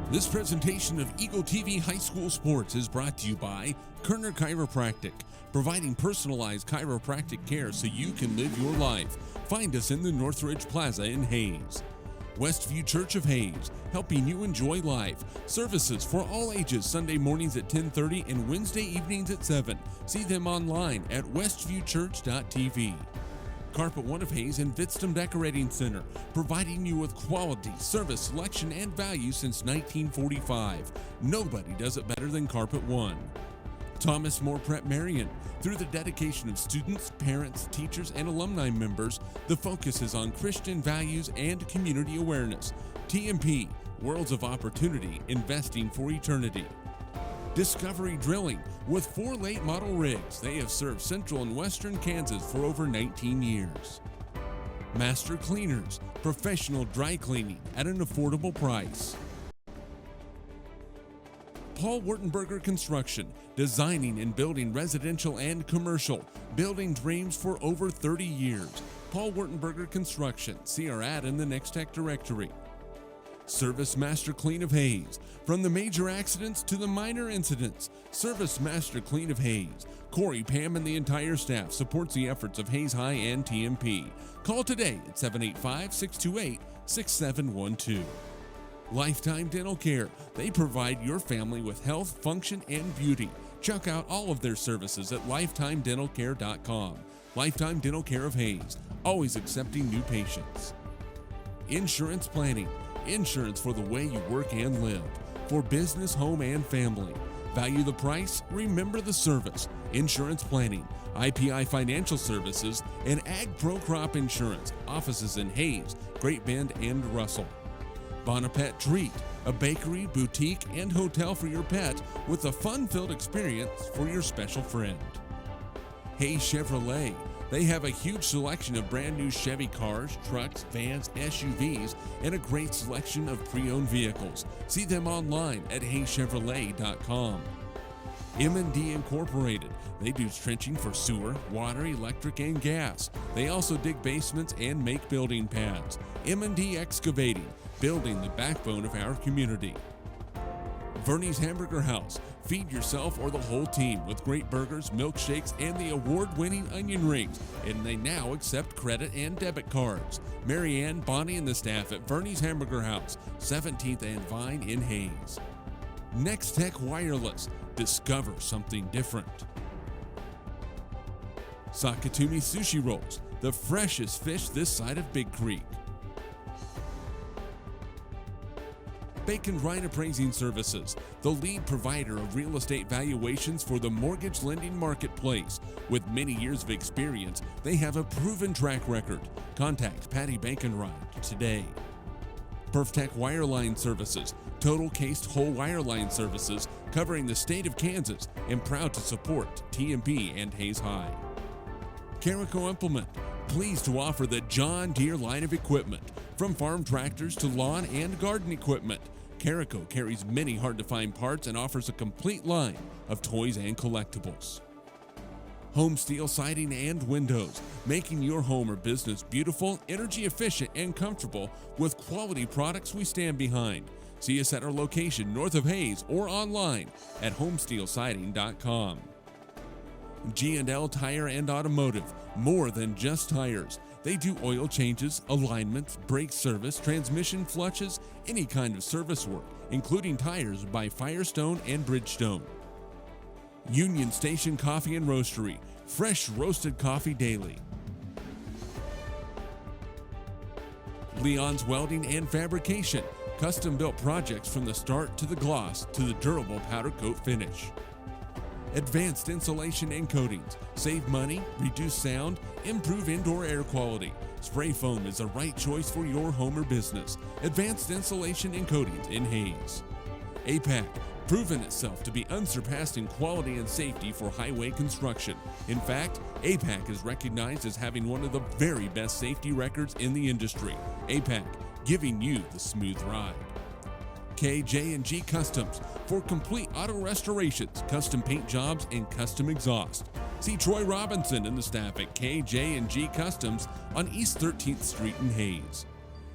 This presentation of Eagle TV High School Sports is brought to you by Kerner Chiropractic, providing personalized chiropractic care so you can live your life. Find us in the Northridge Plaza in Hayes. Westview Church of Hayes, helping you enjoy life. Services for all ages, Sunday mornings at 10:30 and Wednesday evenings at 7. See them online at westviewchurch.tv. Carpet One of Hayes and Vitstum Decorating Center, providing you with quality, service, selection, and value since 1945. Nobody does it better than Carpet One. Thomas More Prep Marion. Through the dedication of students, parents, teachers, and alumni members, the focus is on Christian values and community awareness. TMP, Worlds of Opportunity, Investing for Eternity. Discovery Drilling. With 4 late model rigs, they have served central and western Kansas for over 19 years. Master Cleaners, professional dry cleaning at an affordable price. Paul Wurtenberger Construction, designing and building residential and commercial, building dreams for over 30 years. Paul Wurtenberger Construction, see our ad in the Next Tech directory. Service Master Clean of Hayes. From the major accidents to the minor incidents, Service Master Clean of Hayes. Corey, Pam, and the entire staff supports the efforts of Hayes High and TMP. Call today at 785-628-6712. Lifetime Dental Care. They provide your family with health, function, and beauty. Check out all of their services at lifetimedentalcare.com. Lifetime Dental Care of Hayes, always accepting new patients. Insurance Planning. Insurance for the way you work and live. For business, home, and family. Value the price, remember the service. Insurance Planning, IPI Financial Services, and Ag Pro Crop Insurance. Offices in Hayes, Great Bend, and Russell. Bonapet Treat, a bakery, boutique, and hotel for your pet with a fun-filled experience for your special friend. Hayes Chevrolet. They have a huge selection of brand new Chevy cars, trucks, vans, SUVs, and a great selection of pre-owned vehicles. See them online at hayschevrolet.com. M&D Incorporated. They do trenching for sewer, water, electric, and gas. They also dig basements and make building pads. M&D Excavating, building the backbone of our community. Vernie's Hamburger House. Feed yourself or the whole team with great burgers, milkshakes, and the award-winning onion rings. And they now accept credit and debit cards. Marianne, Bonnie, and the staff at Vernie's Hamburger House, 17th and Vine in Hayes. Next Tech Wireless. Discover something different. Sakatumi Sushi Rolls. The freshest fish this side of Big Creek. Bacon Ryan Appraising Services, the lead provider of real estate valuations for the mortgage lending marketplace. With many years of experience, they have a proven track record. Contact Patty Bacon-Ryan today. Perftech Wireline Services, total cased whole wireline services covering the state of Kansas, and proud to support TMP and Hayes High. Carico Implement, pleased to offer the John Deere line of equipment, from farm tractors to lawn and garden equipment. Carico carries many hard-to-find parts and offers a complete line of toys and collectibles. Home Steel Siding and Windows, making your home or business beautiful, energy efficient, and comfortable with quality products we stand behind. See us at our location north of Hayes or online at homesteelsiding.com. G&L Tire and Automotive, more than just tires. They do oil changes, alignments, brake service, transmission flushes, any kind of service work, including tires by Firestone and Bridgestone. Union Station Coffee and Roastery, fresh roasted coffee daily. Leon's Welding and Fabrication, custom-built projects from the start to the gloss to the durable powder coat finish. Advanced Insulation and Coatings. Save money, reduce sound, improve indoor air quality. Spray foam is the right choice for your home or business. Advanced Insulation and Coatings in Hayes. APAC, proven itself to be unsurpassed in quality and safety for highway construction. In fact, APAC is recognized as having one of the very best safety records in the industry. APAC, giving you the smooth ride. KJ&G Customs, for complete auto restorations, custom paint jobs, and custom exhaust. See Troy Robinson and the staff at KJ&G Customs on East 13th Street in Hayes.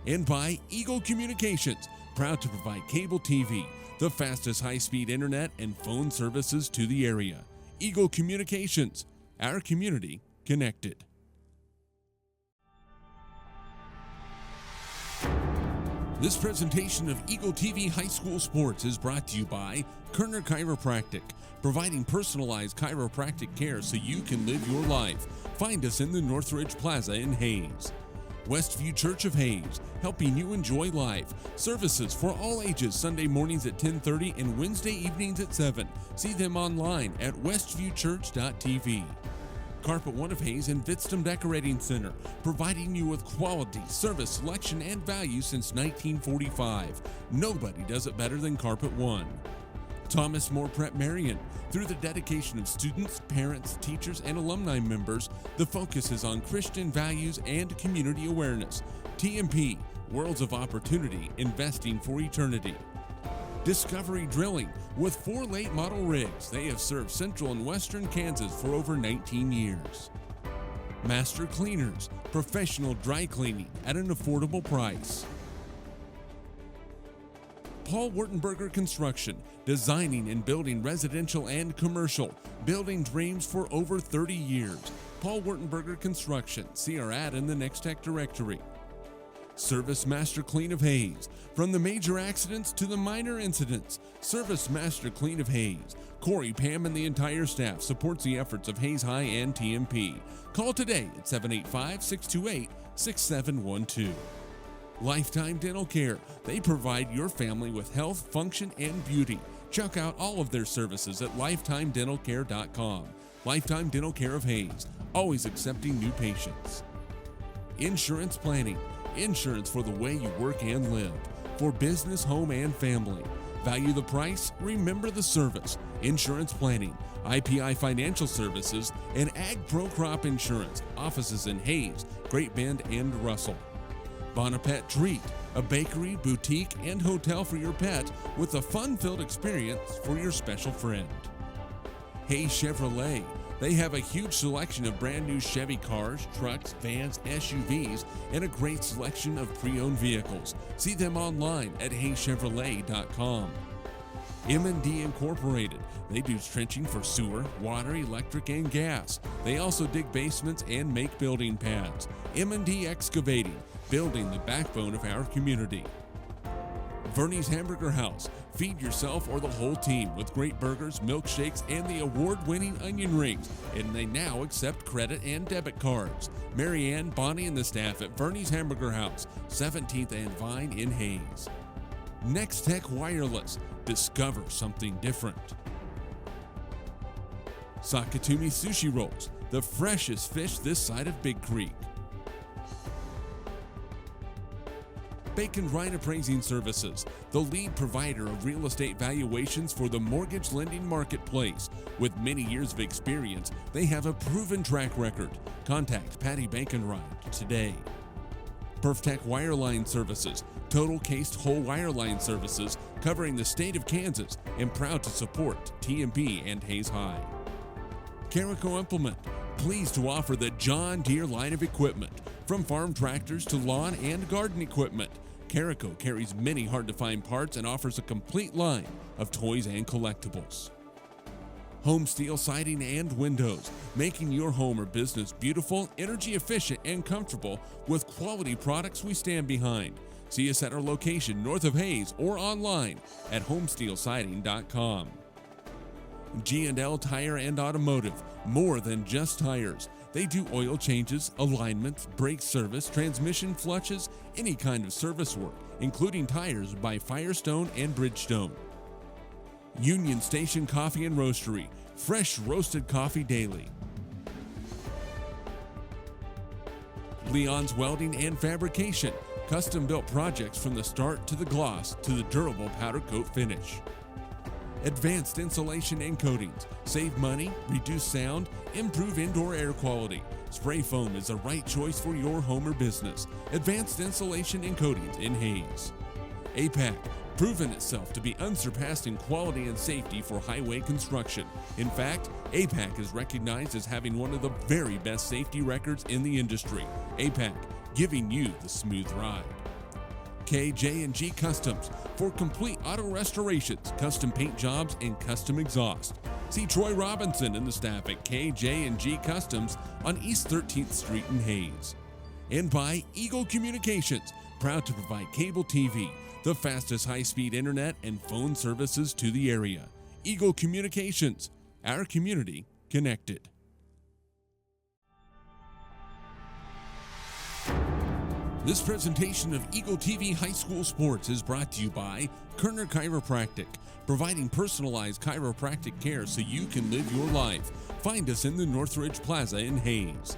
and by Eagle Communications, proud to provide cable TV, the fastest high-speed internet and phone services to the area. Eagle Communications, our community connected. This presentation of Eagle TV High School Sports is brought to you by Kerner Chiropractic, providing personalized chiropractic care so you can live your life. Find us in the Northridge Plaza in Hayes. Westview Church of Hayes, helping you enjoy life. Services for all ages, Sunday mornings at 10:30 and Wednesday evenings at 7. See them online at westviewchurch.tv. Carpet One of Hayes and Vitstum Decorating Center, providing you with quality, service, selection, and value since 1945. Nobody does it better than Carpet One. Thomas More Prep Marion. Through the dedication of students, parents, teachers, and alumni members, the focus is on Christian values and community awareness. TMP, Worlds of Opportunity, Investing for Eternity. Discovery Drilling. With 4 late model rigs, they have served central and western Kansas for over 19 years. Master Cleaners, professional dry cleaning at an affordable price. Paul Wurtenberger Construction, designing and building residential and commercial, building dreams for over 30 years. Paul Wurtenberger Construction, see our ad in the Next Tech directory. Service Master Clean of Hayes. From the major accidents to the minor incidents, Service Master Clean of Hayes. Corey, Pam, and the entire staff supports the efforts of Hayes High and TMP. Call today at 785-628-6712. Lifetime Dental Care. They provide your family with health, function, and beauty. Check out all of their services at lifetimedentalcare.com. Lifetime Dental Care of Hayes, always accepting new patients. Insurance Planning. Insurance for the way you work and live. For business, home, and family. Value the price, remember the service. Insurance Planning, IPI Financial Services, and Ag Pro Crop Insurance. Offices in Hayes, Great Bend, and Russell. Bonapet Treat, a bakery, boutique, and hotel for your pet with a fun-filled experience for your special friend. Hayes Chevrolet. They have a huge selection of brand new Chevy cars, trucks, vans, SUVs, and a great selection of pre-owned vehicles. See them online at hayschevrolet.com. M&D Incorporated. They do trenching for sewer, water, electric, and gas. They also dig basements and make building pads. M&D Excavating, building the backbone of our community. Verney's Hamburger House. Feed yourself or the whole team with great burgers, milkshakes, and the award-winning onion rings. And they now accept credit and debit cards. Marianne, Bonnie, and the staff at Verney's Hamburger House, 17th and Vine in Hayes. Next Tech Wireless. Discover something different. Sakatumi Sushi Rolls. The freshest fish this side of Big Creek. Bacon Ryan Appraising Services, the lead provider of real estate valuations for the mortgage lending marketplace. With many years of experience, they have a proven track record. Contact Patty Bacon-Ryan today. Perftech Wireline Services, total cased whole wireline services covering the state of Kansas, and proud to support TMP and Hayes High. Carico Implement, pleased to offer the John Deere line of equipment. From farm tractors to lawn and garden equipment, Carico carries many hard-to-find parts and offers a complete line of toys and collectibles. Home Steel Siding and Windows, making your home or business beautiful, energy efficient, and comfortable with quality products we stand behind. See us at our location north of Hayes or online at homesteelsiding.com. G&L Tire and Automotive, more than just tires. They do oil changes, alignments, brake service, transmission flushes, any kind of service work, including tires by Firestone and Bridgestone. Union Station Coffee and Roastery, fresh roasted coffee daily. Leon's Welding and Fabrication, custom-built projects from the start to the gloss to the durable powder coat finish. Advanced Insulation and Coatings, save money, reduce sound, improve indoor air quality. Spray foam is the right choice for your home or business. Advanced Insulation and Coatings in Hayes. APAC, proven itself to be unsurpassed in quality and safety for highway construction. In fact, APAC is recognized as having one of the very best safety records in the industry. APAC, giving you the smooth ride. KJ&G Customs for complete auto restorations, custom paint jobs, and custom exhaust. See Troy Robinson and the staff at KJ&G Customs on East 13th Street in Hayes. And by Eagle Communications, proud to provide cable TV, the fastest high-speed internet and phone services to the area. Eagle Communications, our community connected. This presentation of Eagle TV High School Sports is brought to you by Kerner Chiropractic, providing personalized chiropractic care so you can live your life. Find us in the Northridge Plaza in Hayes.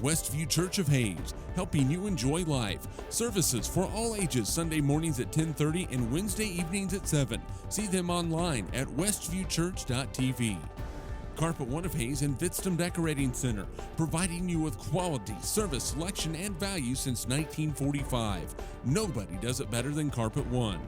Westview Church of Hayes, helping you enjoy life. Services for all ages, Sunday mornings at 10:30 and Wednesday evenings at 7. See them online at westviewchurch.tv. Carpet One of Hayes and Vidstem Decorating Center, providing you with quality, service, selection, and value since 1945. Nobody does it better than Carpet One.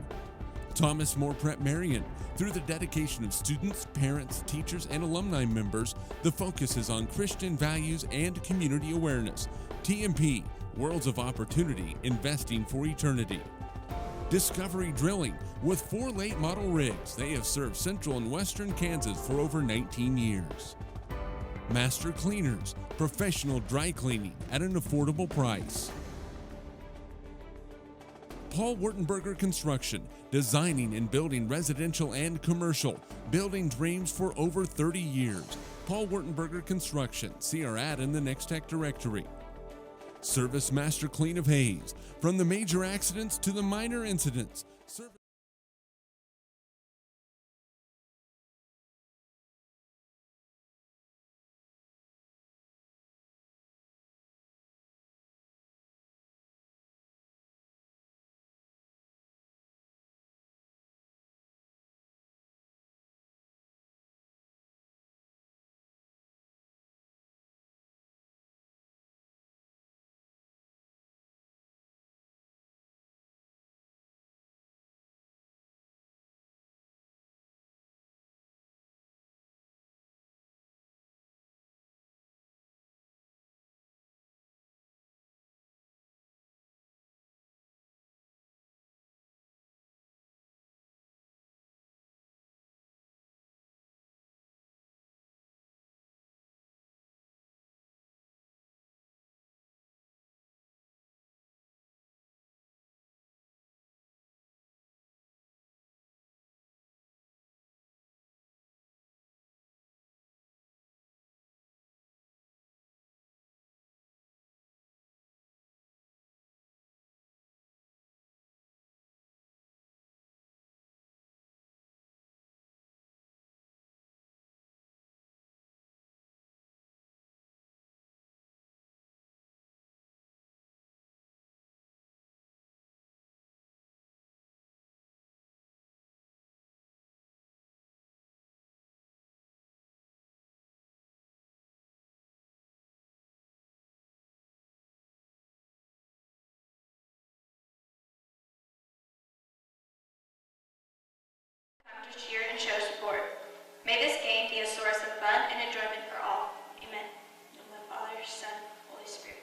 Thomas More Prep Marion. Through the dedication of students, parents, teachers, and alumni members, the focus is on Christian values and community awareness. TMP, Worlds of Opportunity, Investing for Eternity. Discovery Drilling. With 4 late model rigs, they have served central and western Kansas for over 19 years. Master Cleaners, professional dry cleaning at an affordable price. Paul Wurtenberger Construction, designing and building residential and commercial, building dreams for over 30 years. Paul Wurtenberger Construction, see our ad in the Next Tech directory. Service Master Clean of Hayes, from the major accidents to the minor incidents. To cheer and show support. May this game be a source of fun and enjoyment for all. Amen. In the name of the Father, Son, Holy Spirit.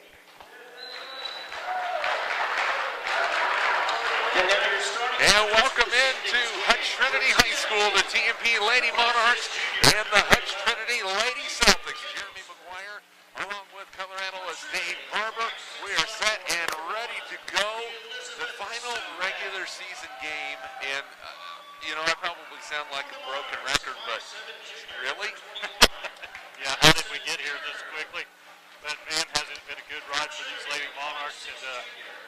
And welcome into Hutch-Trinity High School, the TMP Lady Monarchs and the Hutch-Trinity Lady Celtics. Jeremy McGuire, along with color analyst Dave Barber. We are set and ready to go. The final regular season game, and you know, I probably sound like a broken record, but really? Yeah, how did we get here this quickly? But man, has it been a good ride for these Lady Monarchs, and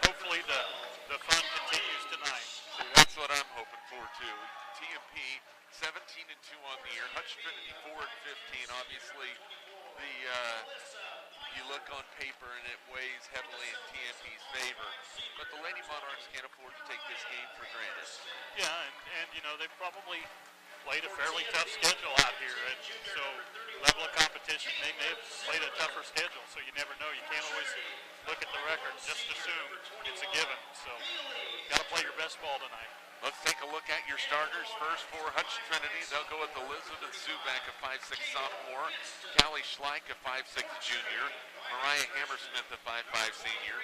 hopefully the fun continues tonight. See, that's what I'm hoping for too. TMP 17-2 on the year. Hutch-Trinity 4-15. Obviously, you look on paper and it weighs heavily in TMP's favor, but the Lady Monarchs can't afford to take this game for granted. Yeah, and you know, they've probably played a fairly tough schedule out here, and so level of competition, they may have played a tougher schedule, so you never know. You can't always look at the record, just assume it's a given. So got to play your best ball tonight. Let's take a look at your starters. First for Hutch-Trinity, they'll go with Elizabeth Subak, a 5'6" sophomore, Callie Schleich, a 5'6" junior, Mariah Hammersmith, a 5'5" senior,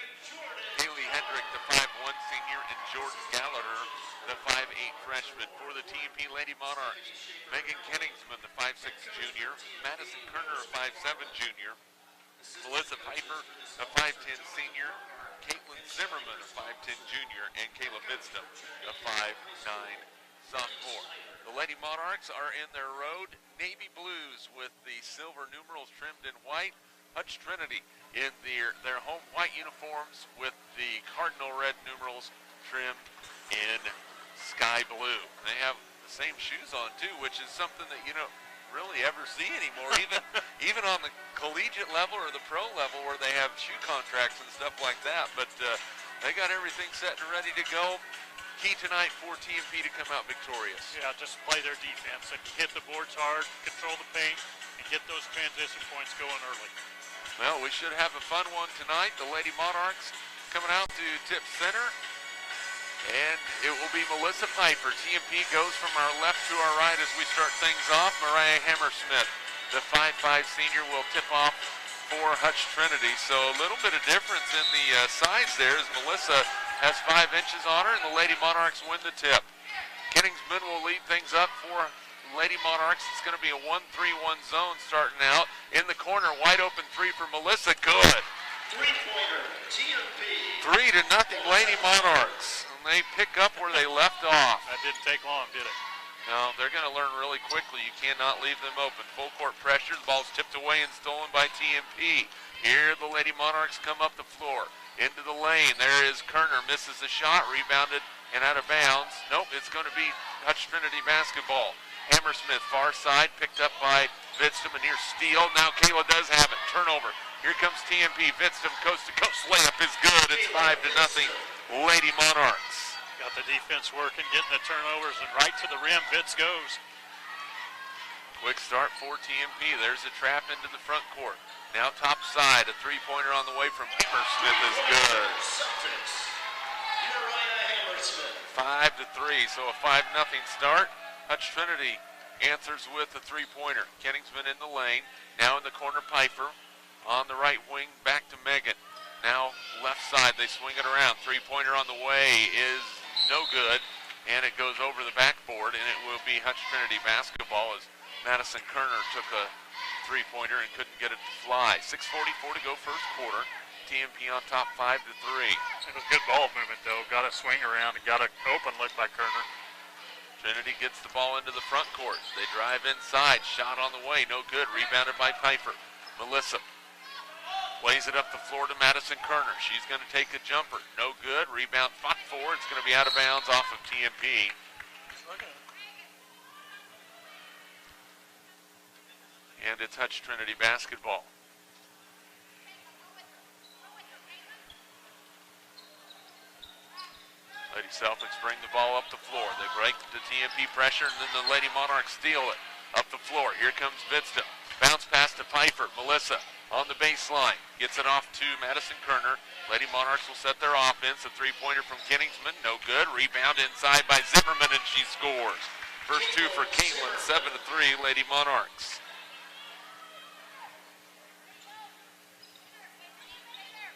Haley Hendrick, the 5'1" senior, and Jordan Gallagher, the 5'8 freshman. For the TMP Lady Monarchs, Megan Kenningsman, the 5'6 junior. Madison Kerner, a 5'7 junior. Melissa Piper, a 5'10 senior. Caitlin Zimmerman, a 5'10 junior. And Kayla Bidston, a 5'9 sophomore. The Lady Monarchs are in their road navy blues with the silver numerals trimmed in white. Hutch-Trinity in their home white uniforms with the cardinal red numerals trimmed in sky blue. They have the same shoes on too, which is something that you don't really ever see anymore, even on the collegiate level or the pro level where they have shoe contracts and stuff like that. But they got everything set and ready to go. Key tonight for TMP to come out victorious. Yeah, just play their defense and hit the boards hard, control the paint, and get those transition points going early. Well, we should have a fun one tonight. The Lady Monarchs coming out to tip center. And it will be Melissa Piper. TMP goes from our left to our right as we start things off. Mariah Hammersmith, the 5'5 senior, will tip off for Hutch-Trinity. So a little bit of difference in the size there as Melissa has 5 inches on her, and the Lady Monarchs win the tip. Kenningsman will lead things up for Lady Monarchs. It's going to be a 1-3-1 zone starting out. In the corner, wide open 3 for Melissa. Good. Three-pointer, TMP. 3-0 Lady Monarchs. And they pick up where they left off. That didn't take long, did it? No, they're going to learn really quickly. You cannot leave them open. Full court pressure. The ball's tipped away and stolen by TMP. Here the Lady Monarchs come up the floor. Into the lane. There is Kerner. Misses the shot. Rebounded and out of bounds. Nope, it's going to be Hutch-Trinity basketball. Hammersmith, far side, picked up by Vidstam, a near steal. Now Kayla does have it. Turnover. Here comes TMP. Vidstam, coast-to-coast layup is good. It's 5-0 Lady Monarchs. Got the defense working, getting the turnovers, and right to the rim, Vitz goes. Quick start for TMP. There's a trap into the front court. Now top side, a three-pointer on the way from Hammersmith is good. Celtics, Mariah Hammersmith. 5-3, so a 5-0 start. Hutch-Trinity answers with a three-pointer. Kenningsman in the lane. Now in the corner, Piper. On the right wing, back to Megan. Now left side, they swing it around. Three-pointer on the way is no good. And it goes over the backboard, and it will be Hutch-Trinity basketball as Madison Kerner took a three-pointer and couldn't get it to fly. 6:44 to go first quarter. TMP on top 5-3. It was good ball movement, though. Got a swing around and got an open look by Kerner. Trinity gets the ball into the front court. They drive inside. Shot on the way. No good. Rebounded by Piper. Melissa plays it up the floor to Madison Kerner. She's going to take a jumper. No good. Rebound fought for. It's going to be out of bounds off of TMP. And it's Hutch-Trinity basketball. Lady Celtics bring the ball up the floor. They break the TMP pressure, and then the Lady Monarchs steal it up the floor. Here comes Vidstam. Bounce pass to Piper. Melissa on the baseline. Gets it off to Madison Kerner. Lady Monarchs will set their offense. A three-pointer from Kenningsman. No good. Rebound inside by Zimmerman, and she scores. First two for Caitlin. 7-3 Lady Monarchs.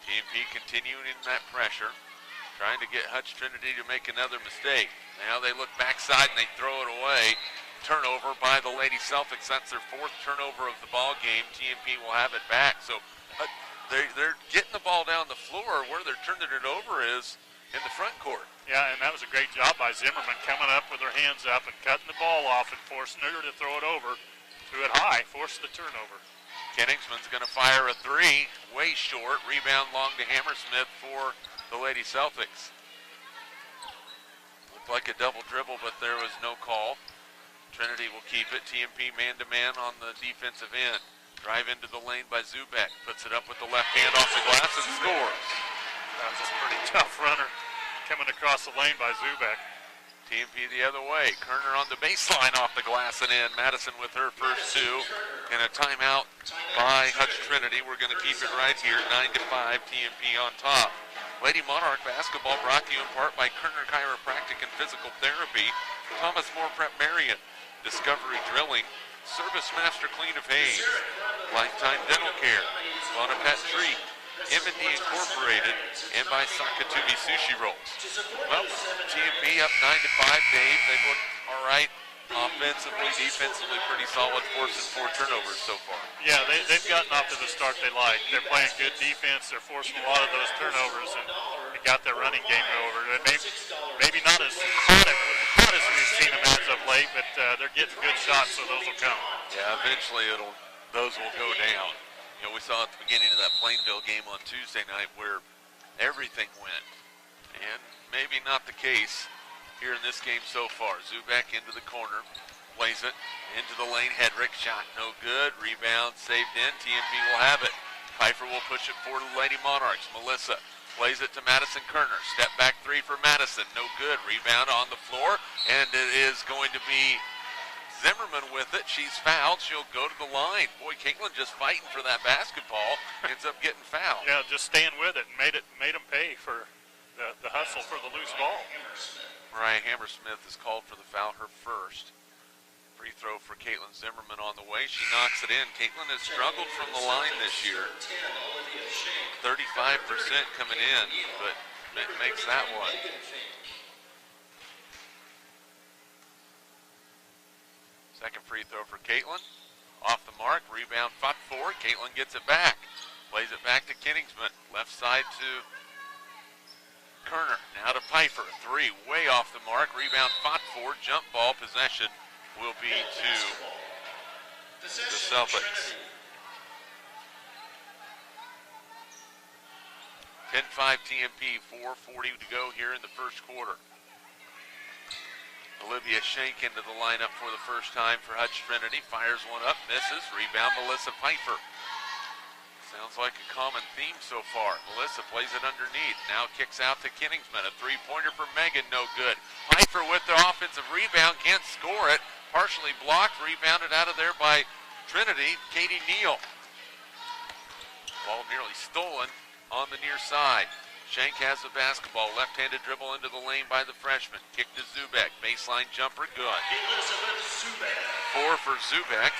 TMP continuing in that pressure. Trying to get Hutch-Trinity to make another mistake. Now they look backside and they throw it away. Turnover by the Lady Celtics. That's their 4th turnover of the ball game. TMP will have it back. So they're getting the ball down the floor. Where they're turning it over is in the front court. Yeah, and that was a great job by Zimmerman coming up with her hands up and cutting the ball off and forcing her to throw it over. Threw it high, forced the turnover. Kenningsman's going to fire a three. Way short. Rebound long to Hammersmith for the Lady Celtics. Looked like a double dribble, but there was no call. Trinity will keep it. TMP man-to-man on the defensive end. Drive into the lane by Zubek. Puts it up with the left hand off the glass and scores. That was a pretty tough runner coming across the lane by Zubek. TMP the other way. Kerner on the baseline off the glass and in. Madison with her first two. And a timeout by Hutch-Trinity. We're going to keep it right here. 9-5 TMP on top. Lady Monarch basketball brought to you in part by Kerner Chiropractic and Physical Therapy, Thomas More Prep Marion, Discovery Drilling, Service Master Clean of Hayes, Lifetime Dental Care, Bonaparte Treat, M&D Incorporated, and by Sakatumi Sushi Rolls. Well, TMP up 9-5, Dave. They've looked all right offensively, defensively, pretty solid, forcing 4 turnovers so far. Yeah, they've gotten off to the start they like. They're playing good defense. They're forcing a lot of those turnovers, and they got their running game over. Maybe not as hot as we've seen them as of late, but they're getting good shots, so those will come. Yeah, eventually those will go down. You know, we saw at the beginning of that Plainville game on Tuesday night where everything went, and maybe not the case here in this game so far. Zubek into the corner, plays it into the lane. Hedrick, shot no good. Rebound saved in. TMP will have it. Pfeiffer will push it forward to the Lady Monarchs. Melissa plays it to Madison Kerner. Step back 3 for Madison. No good. Rebound on the floor, and it is going to be Zimmerman with it. She's fouled. She'll go to the line. Boy, Caitlin just fighting for that basketball. Ends up getting fouled. Yeah, just staying with it and made them pay for the hustle for the loose ball. Mariah Hammersmith is called for the foul, her first. Free throw for Caitlin Zimmerman on the way. She knocks it in. Caitlin has struggled from the line this year. 35% coming in, but makes that one. Second free throw for Caitlin. Off the mark, rebound fought for. Caitlin gets it back. Plays it back to Kingsman. Left side to Kerner, now to Pfeiffer, 3, way off the mark, rebound fought for, jump ball, possession will be to the Celtics. 10-5 TMP, 4:40 to go here in the first quarter. Olivia Schenk into the lineup for the first time for Hutch-Trinity, fires one up, misses, rebound Melissa Pfeiffer. Sounds like a common theme so far. Melissa plays it underneath. Now kicks out to Kingsman. A 3-pointer for Megan, no good. Pfeiffer with the offensive rebound, can't score it. Partially blocked, rebounded out of there by Trinity, Katie Neal. Ball nearly stolen on the near side. Schenk has the basketball. Left-handed dribble into the lane by the freshman. Kick to Zubek. Baseline jumper, good. 4 for Zubek.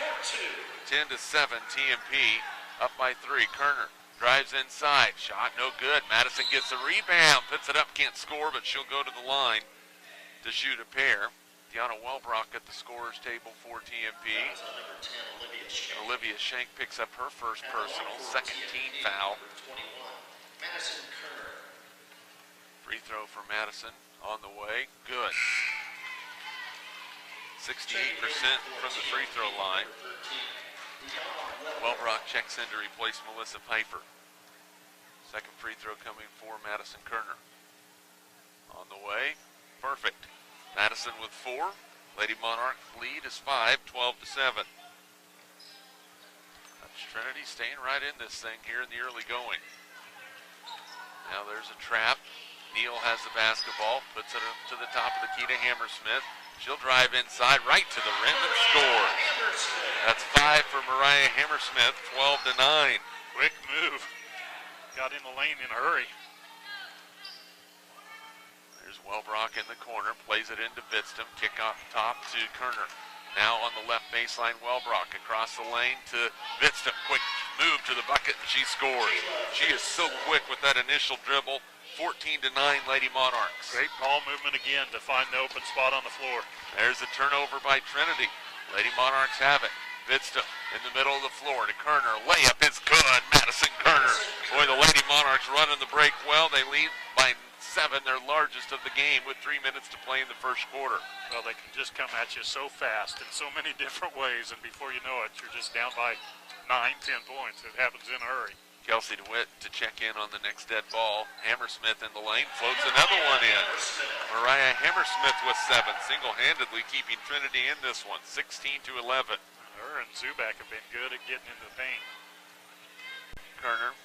10-7 TMP. Up by 3. Kerner drives inside. Shot no good. Madison gets a rebound. Puts it up. Can't score, but she'll go to the line to shoot a pair. Deanna Welbrock at the scorer's table for TMP. And Olivia Schenk picks up her first personal. Second team foul. Free throw for Madison on the way. Good. 68% from the free throw line. Welbrock checks in to replace Melissa Pfeiffer. Second free throw coming for Madison Kerner. On the way, perfect. Madison with 4. Lady Monarch lead is 5, 12-7. Hutch-Trinity staying right in this thing here in the early going. Now there's a trap. Neal has the basketball, puts it up to the top of the key to Hammersmith. She'll drive inside, right to the rim and score. That's 5 for Mariah Hammersmith, 12-9. Quick move. Got in the lane in a hurry. There's Welbrock in the corner, plays it into Bitstam. Kick off top to Kerner. Now on the left baseline, Welbrock across the lane to Bitstam. Quick move to the bucket, and she scores. She is so quick with that initial dribble. 14-9 Lady Monarchs. Great ball movement again to find the open spot on the floor. There's a turnover by Trinity. Lady Monarchs have it. Bitstam in the middle of the floor to Kerner. Layup is good. Madison Kerner. Boy, the Lady Monarchs running the break well. They lead by 7, their largest of the game, with 3 minutes to play in the first quarter. Well, they can just come at you so fast in so many different ways, and before you know it, you're just down by 9, 10 points. It happens in a hurry. Kelsey DeWitt to check in on the next dead ball. Hammersmith in the lane, floats another one in. Mariah Hammersmith with 7, single-handedly keeping Trinity in this one, 16-11. Her and Zubak have been good at getting into the paint. Kerner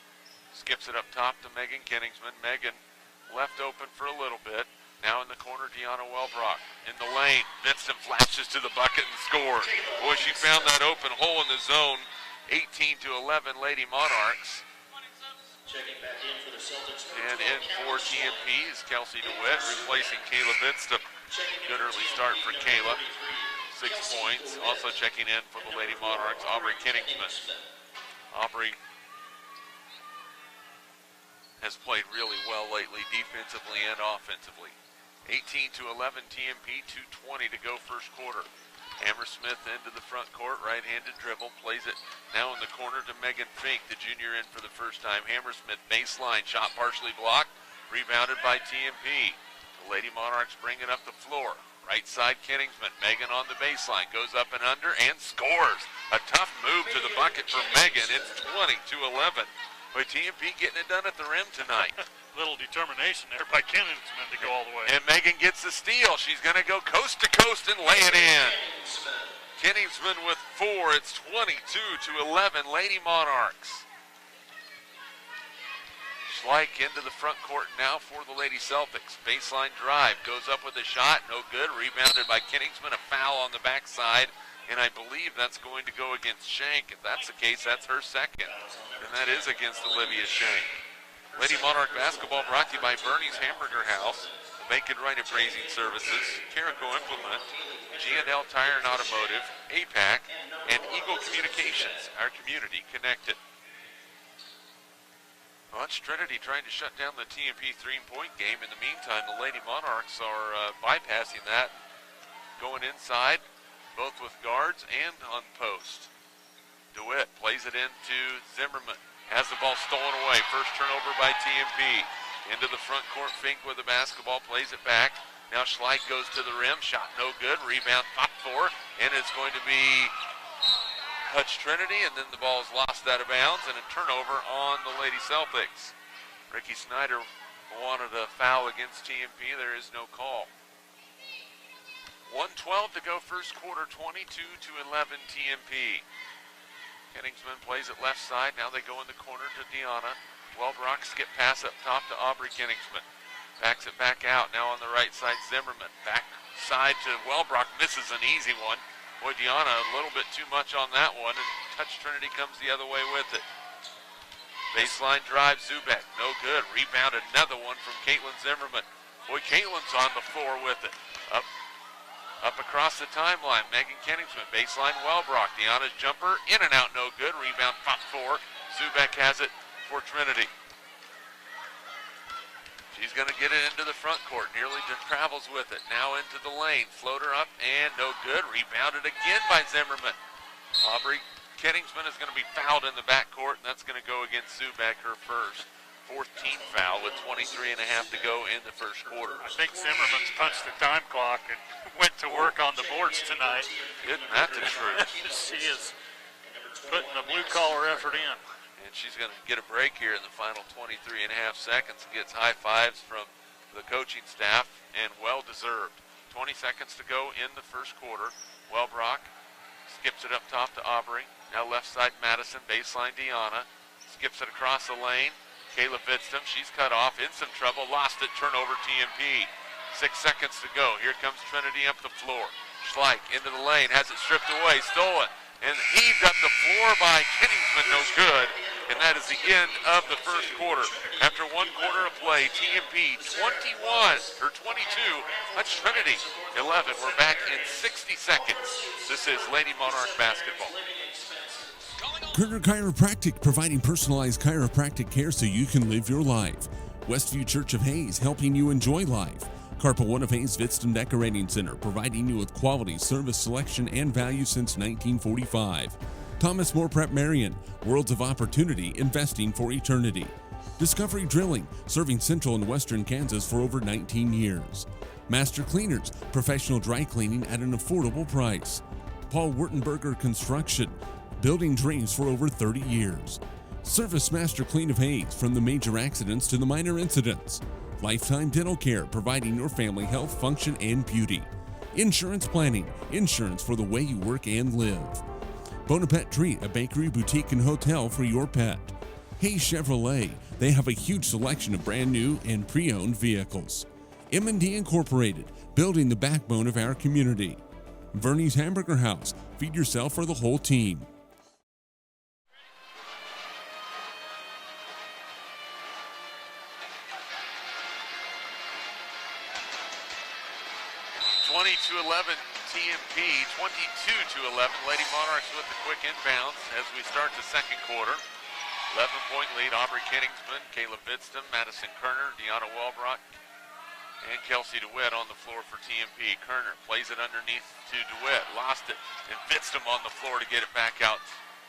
skips it up top to Megan Kingsman. Megan left open for a little bit. Now in the corner, Deanna Welbrock. In the lane, Vincent flashes to the bucket and scores. Boy, she found that open hole in the zone. 18-11 Lady Monarchs. Checking back in for the Celtics. And in for TMP is Kelsey DeWitt, replacing Kayla Bitstam. Good early start for Kayla. 6 points. Also checking in for the Lady Monarchs, Aubrey Kingsman. Aubrey has played really well lately, defensively and offensively. 18-11 TMP, 2:20 to go first quarter. Hammersmith into the front court, right-handed dribble, plays it now in the corner to Megan Fink, the junior, in for the first time. Hammersmith baseline, shot partially blocked, rebounded by TMP. The Lady Monarchs bring it up the floor. Right side Kenningsman, Megan on the baseline, goes up and under and scores. A tough move to the bucket for Megan. It's 20-11. But TMP getting it done at the rim tonight. Little determination there by Kenningsman to go all the way. And Megan gets the steal. She's going to go coast to coast and lay it in. Kenningsman with 4. It's 22-11 Lady Monarchs. Schleich into the front court now for the Lady Celtics. Baseline drive, goes up with a shot, no good. Rebounded by Kenningsman, a foul on the backside, and I believe that's going to go against Shank. If that's the case, that's her second, and that is against Olivia Shank. Lady Monarch basketball brought to you by Bernie's Hamburger House, Bacon Right Appraising Services, Carico Implement, G&L Tire and Automotive, APAC, and Eagle Communications, our community connected. Hutch-Trinity trying to shut down the TMP three-point game. In the meantime, the Lady Monarchs are bypassing that, going inside, both with guards and on post. DeWitt plays it into Zimmerman. Has the ball stolen away. First turnover by TMP. Into the front court, Fink with the basketball, plays it back. Now Schleich goes to the rim. Shot no good. Rebound popped for, and it's going to be Hutch-Trinity, and then the ball is lost out of bounds, and a turnover on the Lady Celtics. Ricky Snyder wanted a foul against TMP. There is no call. 1:12 to go first quarter, 22-11 TMP. Kenningsman plays it left side. Now they go in the corner to Deanna. Wellbrock skip pass up top to Aubrey Kenningsman. Backs it back out. Now on the right side, Zimmerman. Back side to Wellbrock. Misses an easy one. Boy, Deanna, a little bit too much on that one, and Hutch-Trinity comes the other way with it. Baseline drive, Zubek, no good. Rebounded, another one from Caitlin Zimmerman. Boy, Caitlin's on the floor with it. Up across the timeline, Megan Kenningsman, baseline Wellbrock. Deanna's jumper, in and out, no good. Rebound, pop for. Zubek has it for Trinity. She's going to get it into the front court. Nearly travels with it. Now into the lane. Floater up and no good. Rebounded again by Zimmerman. Aubrey Kenningsman is going to be fouled in the backcourt, and that's going to go against Zubek, her first. 14th foul with 23 and a half to go in the first quarter. I think Zimmerman's punched the time clock and went to work on the boards tonight. Isn't that the truth? She is putting the blue-collar effort in. And she's going to get a break here in the final 23 and a half seconds and gets high fives from the coaching staff, and well-deserved. 20 seconds to go in the first quarter. Wellbrock skips it up top to Aubrey. Now left side Madison, baseline Deanna. Skips it across the lane. Kayla Vidstam, she's cut off, in some trouble, lost it, turnover TMP. 6 seconds to go. Here comes Trinity up the floor. Schleich into the lane, has it stripped away, stolen. And heaved up the floor by Kenningsman, no good. And that is the end of the first quarter. After 1 quarter of play, TMP 21, or 22, Hutch-Trinity 11. We're back in 60 seconds. This is Lady Monarch basketball. Kerner Chiropractic, providing personalized chiropractic care so you can live your life. Westview Church of Hayes, helping you enjoy life. Carpa One of Hayes Vidstam Decorating Center, providing you with quality, service, selection, and value since 1945. Thomas More Prep Marion, Worlds of Opportunity, investing for eternity. Discovery Drilling, serving central and western Kansas for over 19 years. Master Cleaners, professional dry cleaning at an affordable price. Paul Wurtenberger Construction, building dreams for over 30 years. Service Master Clean of Hayes, from the major accidents to the minor incidents. Lifetime Dental Care, providing your family health, function, and beauty. Insurance Planning, insurance for the way you work and live. Bonaparte Treat, a bakery, boutique, and hotel for your pet. Hayes Chevrolet, they have a huge selection of brand new and pre-owned vehicles. M&D Incorporated, building the backbone of our community. Vernie's Hamburger House, feed yourself or the whole team. 20-11 TMP, 22-11. Lady Monarchs with the quick inbounds as we start the second quarter. 11-point lead. Aubrey Kenningsman, Caleb Bidston, Madison Kerner, Deanna Welbrock, and Kelsey DeWitt on the floor for TMP. Kerner plays it underneath to DeWitt. Lost it. And Bidston on the floor to get it back out.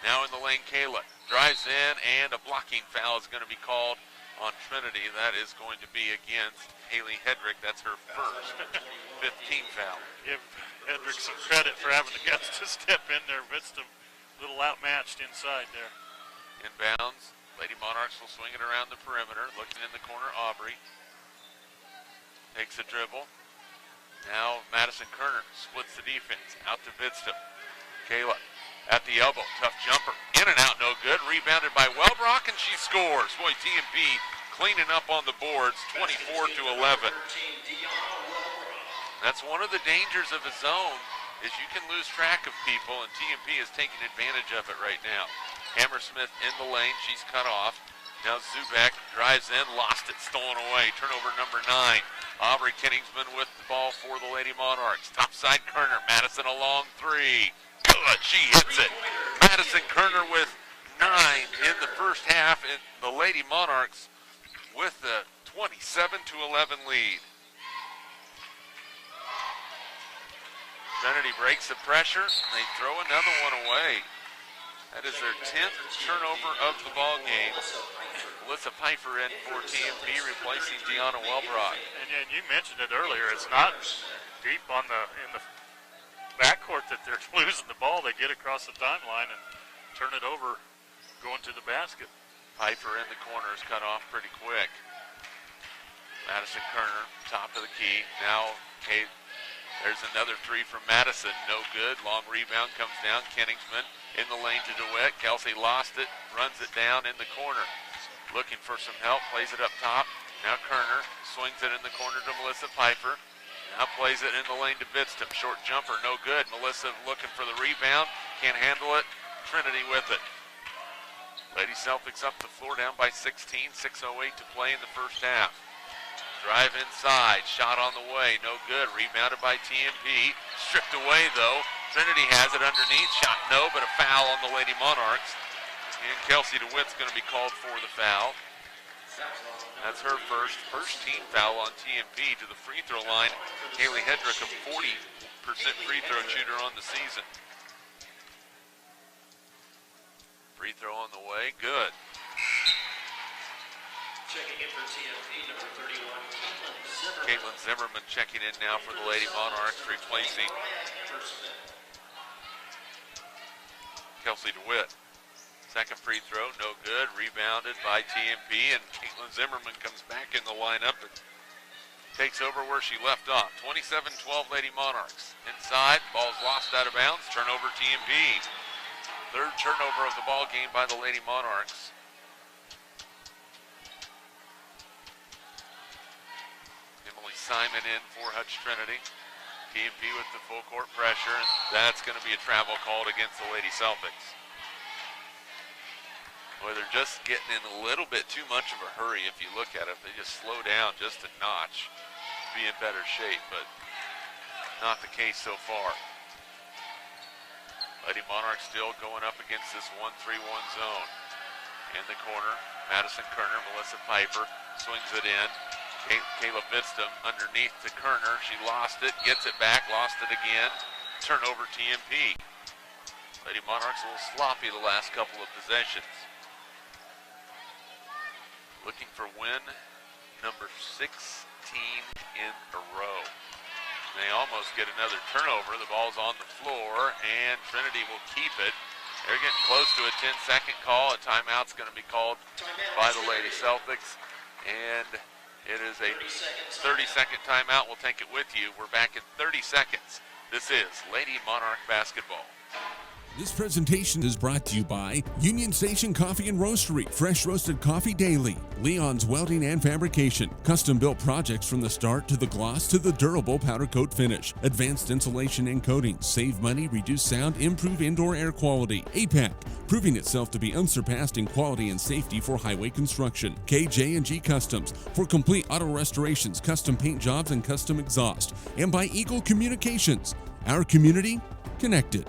Now in the lane, Kayla drives in, and a blocking foul is going to be called on Trinity. That is going to be against Haley Hedrick. That's her first 15 foul. Give Hedrick some credit for having the guts to step in there. Bidston a little outmatched inside there. Inbounds. Lady Monarchs will swing it around the perimeter. Looking in the corner, Aubrey. Takes a dribble. Now Madison Kerner splits the defense. Out to Bidston. Kayla at the elbow. Tough jumper. In and out, no good. Rebounded by Welbrock, and she scores. Boy, TMP cleaning up on the boards, 24-11. That's one of the dangers of a zone, is you can lose track of people, and TMP is taking advantage of it right now. Hammersmith in the lane. She's cut off. Now Zubek drives in, lost it, stolen away. Turnover number 9. Aubrey Kenningsman with the ball for the Lady Monarchs. Top side Kerner. Madison a long 3. Good, she hits it. Madison Kerner with 9 in the first half, and the Lady Monarchs with the 27-11 lead. Trinity breaks the pressure, and they throw another one away. That is their 10th turnover of the ball game. Melissa Pfeiffer in for TMP, replacing Deanna Welbrock. And you mentioned it earlier. It's not deep in the backcourt that they're losing the ball. They get across the timeline and turn it over, going to the basket. Pfeiffer in the corner is cut off pretty quick. Madison Kerner, top of the key. Now, there's another 3 from Madison. No good. Long rebound comes down. Kenningsman in the lane to DeWitt. Kelsey lost it, runs it down in the corner. Looking for some help, plays it up top. Now Kerner swings it in the corner to Melissa Pfeiffer. Now plays it in the lane to Bidston. Short jumper, no good. Melissa looking for the rebound, can't handle it. Trinity with it. Lady Celtics up the floor, down by 16, 6:08 to play in the first half. Drive inside, shot on the way, no good. Rebounded by TMP, stripped away though. Trinity has it underneath, shot no, but a foul on the Lady Monarchs. And Kelsey DeWitt's going to be called for the foul. That's her first team foul on TMP. To the free throw line, Haley Hedrick, a 40% free throw shooter on the season. Free throw on the way, good. Checking in for TMP, number 31, Caitlin Zimmerman checking in now for the Lady Monarchs, replacing Kelsey DeWitt. Second free throw, no good. Rebounded by TMP, and Caitlin Zimmerman comes back in the lineup and takes over where she left off. 27-12 Lady Monarchs. Inside, ball's lost out of bounds. Turnover TMP. Third turnover of the ball game by the Lady Monarchs. Emily Simon in for Hutch-Trinity. TMP with the full court pressure, and that's going to be a travel called against the Lady Celtics. Well, they're just getting in a little bit too much of a hurry if you look at it. If they just slow down just a notch, be in better shape, but not the case so far. Lady Monarchs still going up against this 1-3-1 zone. In the corner, Madison Kerner, Melissa Pfeiffer swings it in. Caleb Bidston underneath to Kerner. She lost it, gets it back, lost it again. Turnover TMP. Lady Monarchs a little sloppy the last couple of possessions. Looking for win number 16 in a row. They almost get another turnover. The ball's on the floor, and Trinity will keep it. They're getting close to a 10-second call. A timeout's going to be called by the Lady Celtics, and it is a 30-second timeout. We'll take it with you. We're back in 30 seconds. This is Lady Monarch basketball. This presentation is brought to you by Union Station Coffee and Roastery, fresh roasted coffee daily. Leon's Welding and Fabrication, custom-built projects from the start to the gloss to the durable powder coat finish. Advanced insulation and coatings, save money, reduce sound, improve indoor air quality. APAC, proving itself to be unsurpassed in quality and safety for highway construction. KJ&G Customs, for complete auto restorations, custom paint jobs, and custom exhaust. And by Eagle Communications, our community connected.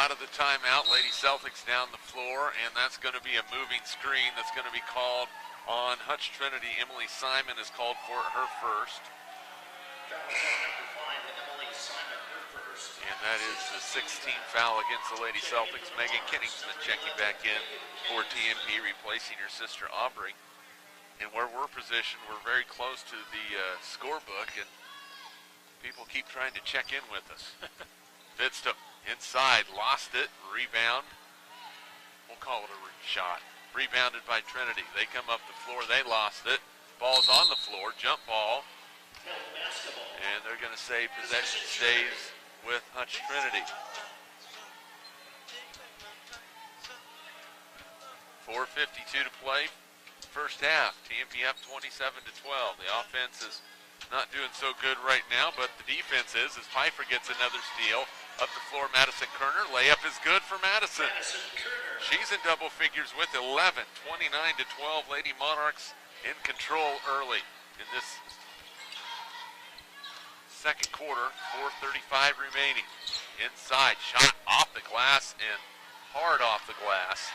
out of the timeout. Lady Celtics down the floor, and that's going to be a moving screen that's going to be called on Hutch-Trinity. Emily Simon is called for her first. And that is the 16th foul against the Lady Celtics. Megan Kenningsman checking back in for TMP, replacing her sister Aubrey. And where we're positioned, we're very close to the scorebook, and people keep trying to check in with us. Vidstum inside, lost it, rebound. We'll call it a shot. Rebounded by Trinity. They come up the floor, they lost it. Ball's on the floor, jump ball. And they're going to say possession stays with Hutch-Trinity. 4:52 to play. First half, TMP up 27-12. The offense is not doing so good right now, but the defense is, as Pfeiffer gets another steal. Up the floor, Madison Kerner. Layup is good for Madison. She's in double figures with 11. 29-12. Lady Monarchs in control early in this second quarter. 4:35 remaining. Inside, shot off the glass and hard off the glass.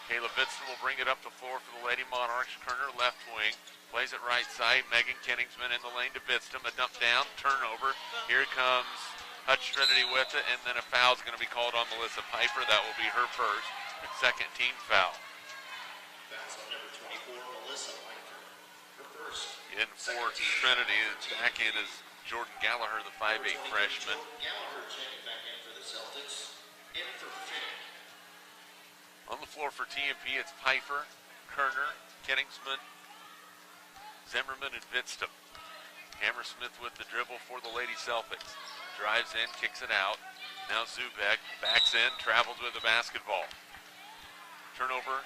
Kayla Vidston will bring it up the floor for the Lady Monarchs. Kerner left wing, plays it right side. Megan Kenningsman in the lane to Vidston. A dump down, turnover. Here comes Hutch-Trinity with it, and then a foul is going to be called on Melissa Pfeiffer. That will be her first, second team foul. That's on number 24, Melissa Pfeiffer. Her first. In for Trinity, back in is Jordan Gallagher, the 5'8 freshman. Gallagher checking back in for the Celtics. In for Finnick. On the floor for TMP, it's Pfeiffer, Kerner, Kenningsman, Zimmerman, and Vidstum. Hammersmith with the dribble for the Lady Celtics. Drives in, kicks it out. Now Zubek backs in, travels with the basketball. Turnover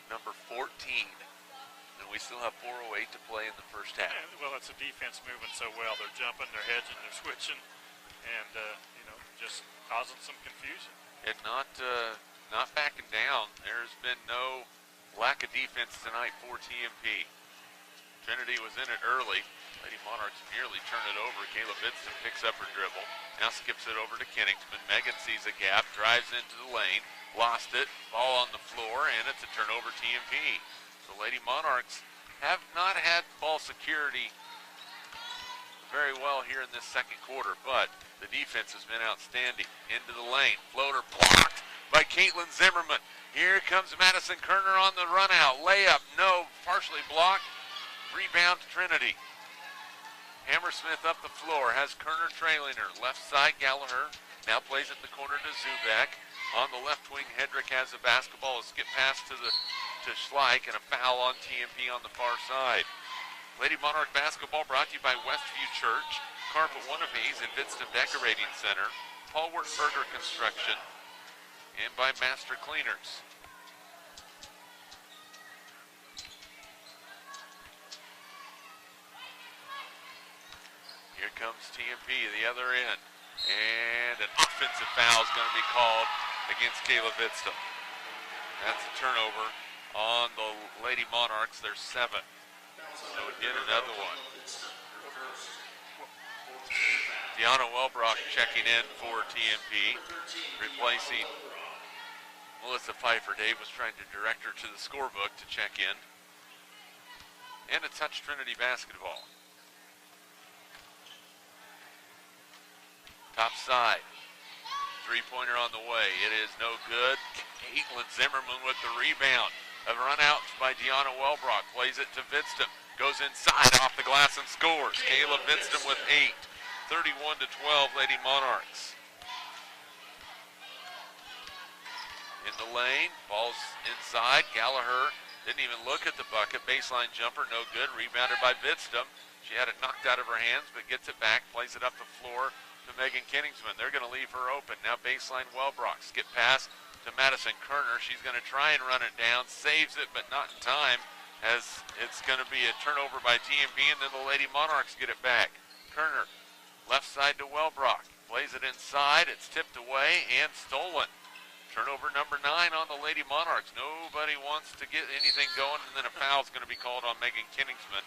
number 14. And we still have 4:08 to play in the first half. Yeah, well, it's the defense moving so well. They're jumping, they're hedging, they're switching, and, just causing some confusion. And not backing down. There's been no lack of defense tonight for TMP. Trinity was in it early. Lady Monarchs nearly turn it over. Kayla Vidston picks up her dribble. Now skips it over to Kenningsman. Megan sees a gap, drives into the lane, lost it, ball on the floor, and it's a turnover TMP. The Lady Monarchs have not had ball security very well here in this second quarter, but the defense has been outstanding. Into the lane, floater blocked by Caitlin Zimmerman. Here comes Madison Kerner on the run out. Layup, no, partially blocked. Rebound Trinity. Hammersmith up the floor, has Kerner trailing her. Left side, Gallagher now plays it in the corner to Zubek. On the left wing, Hedrick has the basketball. A skip pass to Schleich, and a foul on TMP on the far side. Lady Monarch basketball brought to you by Westview Church, Carpet One of Hayes, and Vidston Decorating Center, Paul Wertberger Construction, and by Master Cleaners. Here comes TMP, the other end. And an offensive foul is going to be called against Kayla Vidston. That's a turnover on the Lady Monarchs. There's 7. So again, another one. Deanna Welbrock checking in for TMP, replacing Melissa Pfeiffer. Dave was trying to direct her to the scorebook to check in. And it's Hutch-Trinity basketball. Top side. Three-pointer on the way. It is no good. Caitlin Zimmerman with the rebound. A run out by Deanna Welbrock. Plays it to Vidston. Goes inside off the glass and scores. Kayla Vidston with 8. 31-12, Lady Monarchs. In the lane. Ball's inside. Gallagher didn't even look at the bucket. Baseline jumper, no good. Rebounded by Vidston. She had it knocked out of her hands, but gets it back. Plays it up the floor to Megan Kenningsman. They're going to leave her open. Now baseline Welbrock. Skip pass to Madison Kerner. She's going to try and run it down. Saves it, but not in time, as it's going to be a turnover by TMP, and then the Lady Monarchs get it back. Kerner, left side to Welbrock. Plays it inside. It's tipped away and stolen. Turnover number 9 on the Lady Monarchs. Nobody wants to get anything going, and then a foul is going to be called on Megan Kenningsman.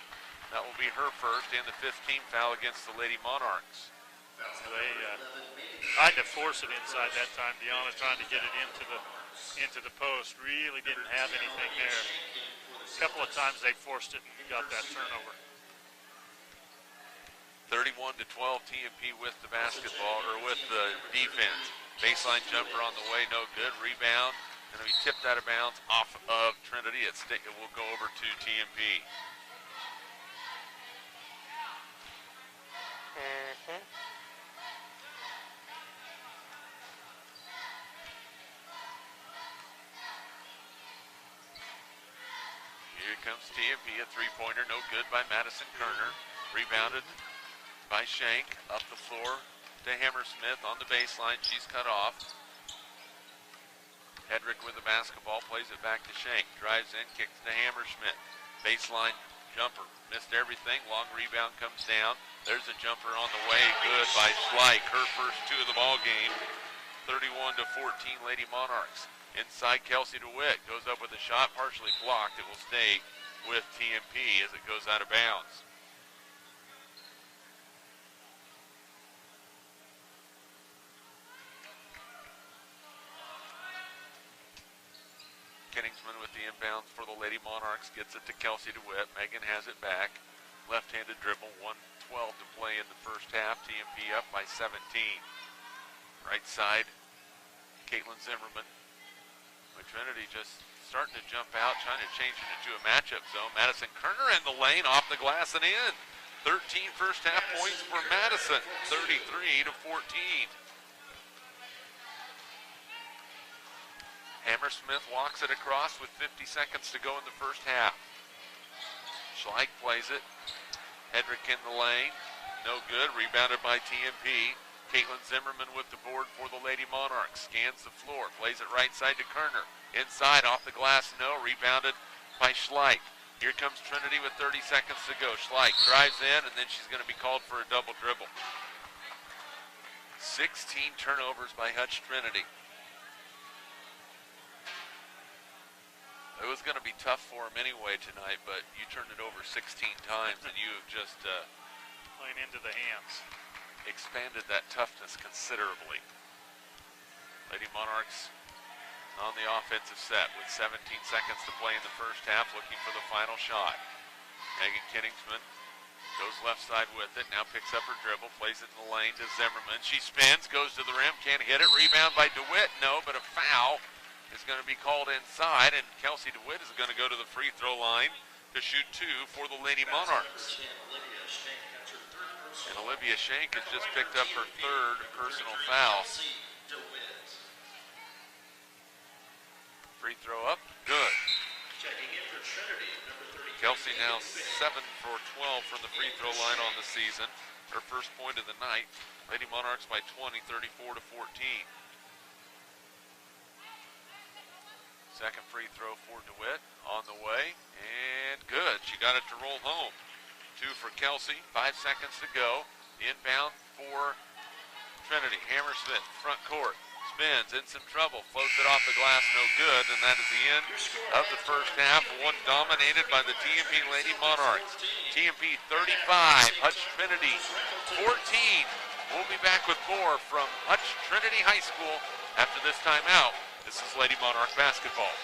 That will be her first and the 15th foul against the Lady Monarchs. Tried to force it inside that time. Deanna trying to get it into the post. Really didn't have anything there. A couple of times they forced it and got that turnover. 31-12, TMP with the basketball, or with the defense. Baseline jumper on the way, no good. Rebound, going to be tipped out of bounds off of Trinity. It will go over to TMP. Here comes TMP, a three-pointer, no good by Madison Kerner. Rebounded by Shank, up the floor to Hammersmith on the baseline. She's cut off. Hedrick with the basketball, plays it back to Shank. Drives in, kicks to Hammersmith. Baseline jumper, missed everything. Long rebound comes down. There's a jumper on the way, good by Schleich. Her first two of the ball game. 31-14, Lady Monarchs. Inside, Kelsey DeWitt goes up with a shot, partially blocked. It will stay with TMP as it goes out of bounds. Kenningsman with the inbounds for the Lady Monarchs, gets it to Kelsey DeWitt. Megan has it back. Left-handed dribble, 1:12 to play in the first half. TMP up by 17. Right side, Caitlin Zimmerman. But Trinity just starting to jump out, trying to change it into a matchup zone. Madison Kerner in the lane, off the glass and in. 13 first half points for Madison, 33-14. Hammersmith walks it across with 50 seconds to go in the first half. Schleich plays it. Hedrick in the lane, no good, rebounded by TMP. Caitlin Zimmerman with the board for the Lady Monarchs. Scans the floor, plays it right side to Kerner. Inside, off the glass, no. Rebounded by Schleich. Here comes Trinity with 30 seconds to go. Schleich drives in, and then she's going to be called for a double dribble. 16 turnovers by Hutch-Trinity. It was going to be tough for him anyway tonight, but you turned it over 16 times, and you have just Playing into the hands. expanded that toughness considerably. Lady Monarchs on the offensive set with 17 seconds to play in the first half, looking for the final shot. Megan Kenningsman goes left side with it, now picks up her dribble, plays it in the lane to Zimmerman. She spins, goes to the rim, can't hit it. Rebound by DeWitt, no, but a foul is going to be called inside, and Kelsey DeWitt is going to go to the free throw line to shoot two for the Lady Monarchs. And Olivia Shank has just picked up her third personal foul. Free throw up, good. Kelsey now 7 for 12 from the free throw line on the season. Her first point of the night. Lady Monarchs by 20, 34-14. Second free throw for DeWitt on the way, and good. She got it to roll home. Two for Kelsey, 5 seconds to go. Inbound for Trinity. Hammersmith, front court, spins, in some trouble, floats it off the glass, no good, and that is the end of the first half. One dominated by the TMP Lady Monarchs. TMP 35, Hutch-Trinity 14. We'll be back with more from Hutch-Trinity High School after this timeout. This is Lady Monarch basketball.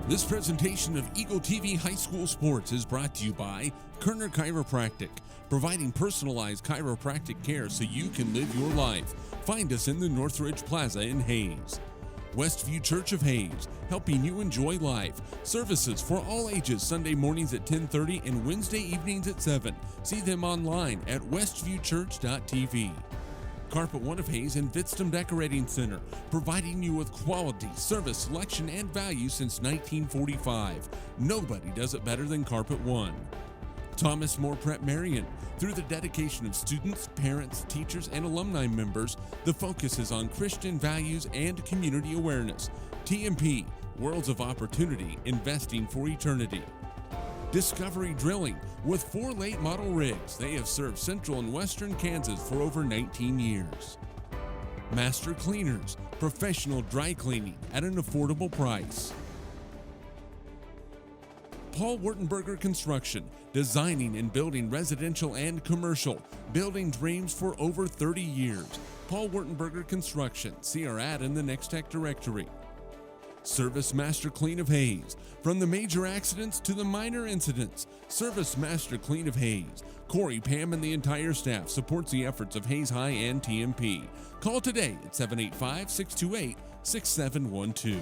This presentation of Eagle TV High School Sports is brought to you by Kerner Chiropractic, providing personalized chiropractic care so you can live your life. Find us in the Northridge Plaza in Hayes. Westview Church of Hayes, helping you enjoy life. Services for all ages, Sunday mornings at 10:30 and Wednesday evenings at 7. See them online at westviewchurch.tv. Carpet One of Hayes and Vitstum Decorating Center, providing you with quality, service, selection, and value since 1945. Nobody does it better than Carpet One. Thomas More Prep Marion. Through the dedication of students, parents, teachers, and alumni members, the focus is on Christian values and community awareness. TMP, Worlds of Opportunity, Investing for Eternity. Discovery Drilling. With 4 late model rigs, they have served central and western Kansas for over 19 years. Master Cleaners, professional dry cleaning at an affordable price. Paul Wurtenberger Construction, designing and building residential and commercial, building dreams for over 30 years. Paul Wurtenberger Construction. See our ad in the Next Tech directory. Service Master Clean of Hayes. From the major accidents to the minor incidents, Service Master Clean of Hayes. Corey, Pam, and the entire staff supports the efforts of Hayes High and TMP. Call today at 785-628-6712.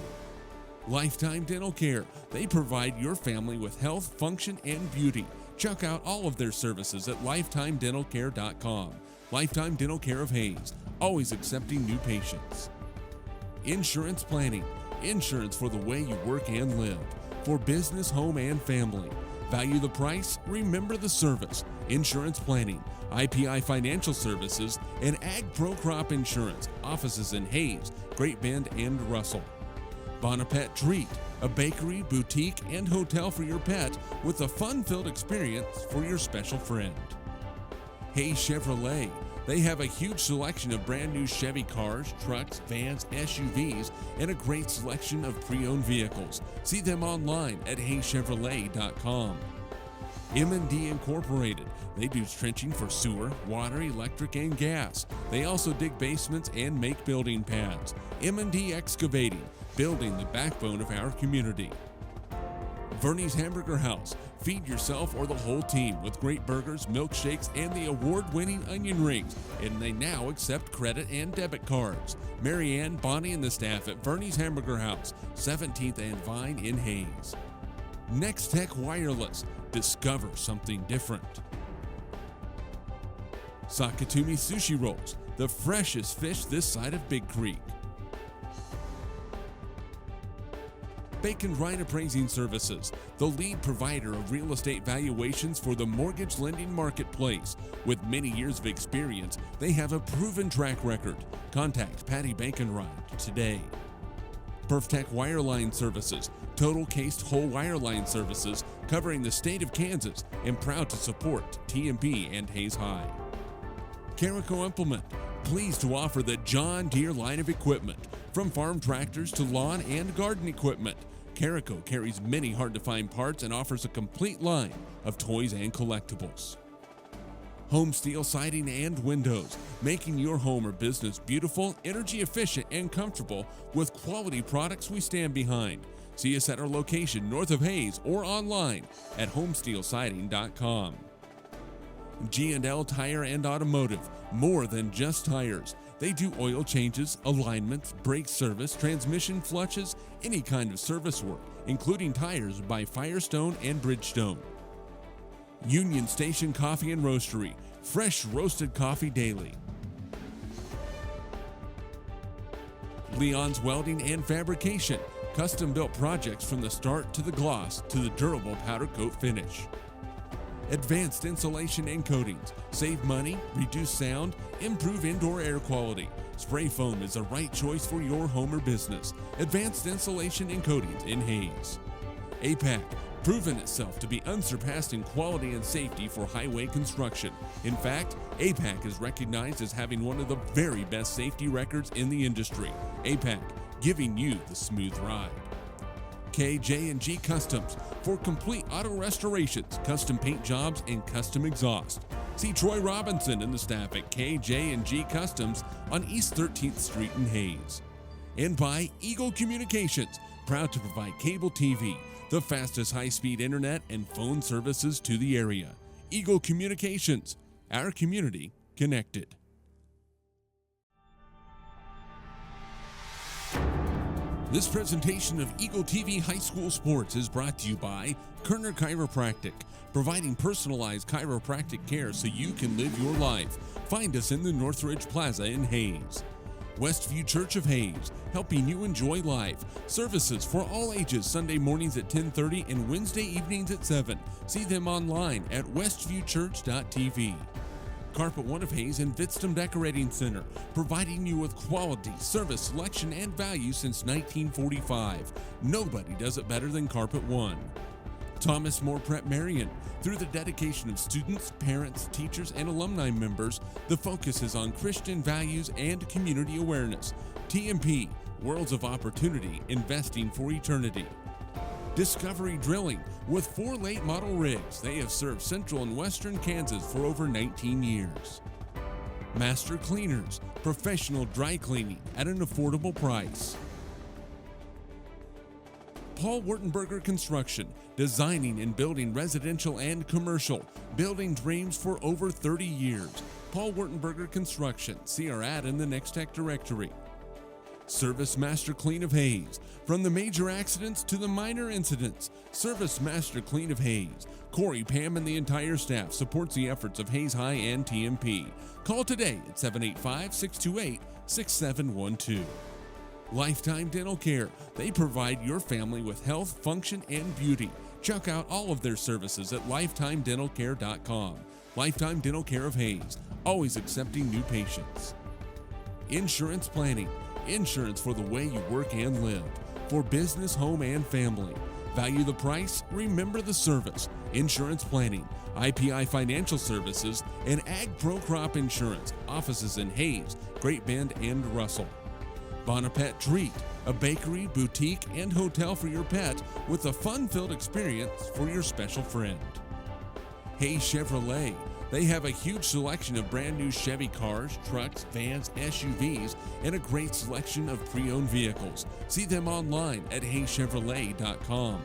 Lifetime Dental Care. They provide your family with health, function, and beauty. Check out all of their services at lifetimedentalcare.com. Lifetime Dental Care of Hayes, always accepting new patients. Insurance Planning. Insurance for the way you work and live. For business, home, and family. Value the price, remember the service. Insurance Planning, IPI Financial Services, and Ag Pro Crop Insurance. Offices in Hayes, Great Bend, and Russell. Bonapet Treat, a bakery, boutique, and hotel for your pet with a fun-filled experience for your special friend. Hayes Chevrolet. They have a huge selection of brand new Chevy cars, trucks, vans, SUVs, and a great selection of pre-owned vehicles. See them online at hayschevrolet.com. M&D Incorporated. They do trenching for sewer, water, electric, and gas. They also dig basements and make building pads. M&D Excavating, building the backbone of our community. Vernie's Hamburger House. Feed yourself or the whole team with great burgers, milkshakes, and the award-winning onion rings. And they now accept credit and debit cards. Marianne, Bonnie, and the staff at Vernie's Hamburger House, 17th and Vine in Hayes. Next Tech Wireless. Discover something different. Sakatumi Sushi Rolls, the freshest fish this side of Big Creek. Bacon Ryan Appraising Services, the lead provider of real estate valuations for the mortgage lending marketplace. With many years of experience, they have a proven track record. Contact Patty Bacon-Ryan today. Perftech Wireline Services, total cased whole wireline services covering the state of Kansas, and proud to support TMP and Hayes High. Carico Implement, pleased to offer the John Deere line of equipment, from farm tractors to lawn and garden equipment. Carico carries many hard-to-find parts and offers a complete line of toys and collectibles. Home Steel Siding and Windows, making your home or business beautiful, energy efficient, and comfortable with quality products we stand behind. See us at our location north of Hayes or online at homesteelsiding.com. G&L Tire and Automotive, more than just tires. They do oil changes, alignments, brake service, transmission flushes, any kind of service work, including tires by Firestone and Bridgestone. Union Station Coffee and Roastery, fresh roasted coffee daily. Leon's Welding and Fabrication, custom-built projects from the start to the gloss to the durable powder coat finish. Advanced Insulation and Coatings, save money, reduce sound, improve indoor air quality. Spray foam is the right choice for your home or business. Advanced Insulation and Coatings in Hayes. APAC, proven itself to be unsurpassed in quality and safety for highway construction. In fact, APAC is recognized as having one of the very best safety records in the industry. APAC, giving you the smooth ride. KJ&G Customs, for complete auto restorations, custom paint jobs, and custom exhaust. See Troy Robinson and the staff at KJ&G Customs on East 13th Street in Hayes. And by Eagle Communications, proud to provide cable TV, the fastest high-speed internet and phone services to the area. Eagle Communications, our community connected. This presentation of Eagle TV High School Sports is brought to you by Kerner Chiropractic, providing personalized chiropractic care so you can live your life. Find us in the Northridge Plaza in Hayes. Westview Church of Hayes, helping you enjoy life. Services for all ages, Sunday mornings at 10:30 and Wednesday evenings at 7. See them online at westviewchurch.tv. Carpet One of Hayes and Vitstum Decorating Center, providing you with quality, service, selection, and value since 1945. Nobody does it better than Carpet One. Thomas More Prep Marion. Through the dedication of students, parents, teachers, and alumni members, the focus is on Christian values and community awareness. TMP, Worlds of Opportunity, Investing for Eternity. Discovery Drilling, with 4 late model rigs. They have served central and western Kansas for over 19 years. Master Cleaners, professional dry cleaning at an affordable price. Paul Wurtenberger Construction, designing and building residential and commercial, building dreams for over 30 years. Paul Wurtenberger Construction, see our ad in the Next Tech directory. Service Master Clean of Hayes, from the major accidents to the minor incidents. Service Master Clean of Hayes. Corey, Pam, and the entire staff supports the efforts of Hayes High and TMP. Call today at 785-628-6712. Lifetime Dental Care. They provide your family with health, function, and beauty. Check out all of their services at lifetimedentalcare.com. Lifetime Dental Care of Hayes, always accepting new patients. Insurance Planning. Insurance for the way you work and live. For business, home, and family. Value the price, remember the service. Insurance Planning, IPI Financial Services, and Ag Pro Crop Insurance. Offices in Hayes, Great Bend, and Russell. Bonapet Treat, a bakery, boutique, and hotel for your pet with a fun-filled experience for your special friend. Hayes Chevrolet. They have a huge selection of brand new Chevy cars, trucks, vans, SUVs, and a great selection of pre-owned vehicles. See them online at hayschevrolet.com.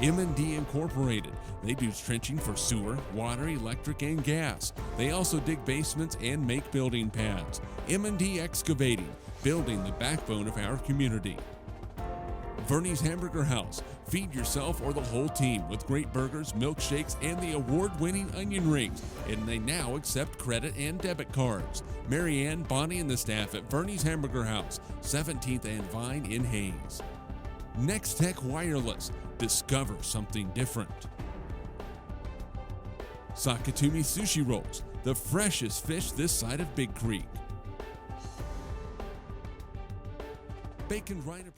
M&D Incorporated. They do trenching for sewer, water, electric, and gas. They also dig basements and make building pads. M&D Excavating, building the backbone of our community. Verney's Hamburger House. Feed yourself or the whole team with great burgers, milkshakes, and the award-winning onion rings. And they now accept credit and debit cards. Marianne, Bonnie, and the staff at Verney's Hamburger House, 17th and Vine in Hayes. Next Tech Wireless. Discover something different. Sakatumi Sushi Rolls. The freshest fish this side of Big Creek. Bacon Rhino.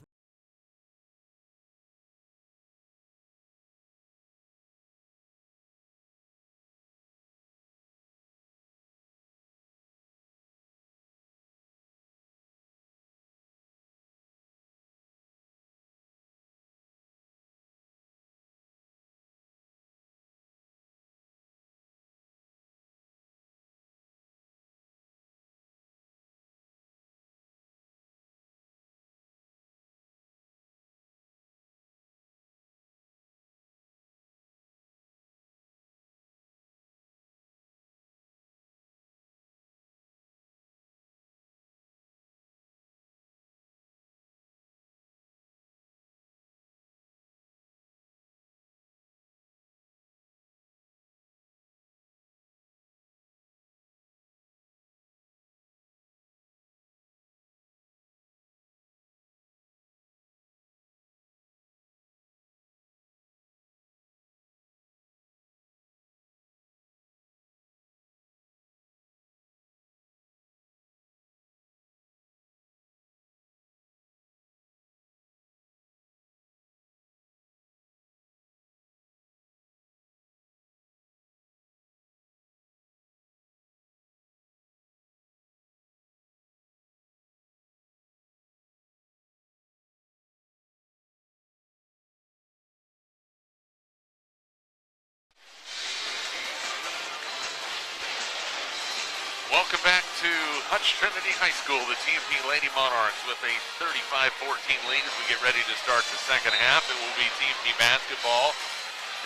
Welcome back to Hutch-Trinity High School. The TMP Lady Monarchs with a 35-14 lead as we get ready to start the second half. It will be TMP basketball.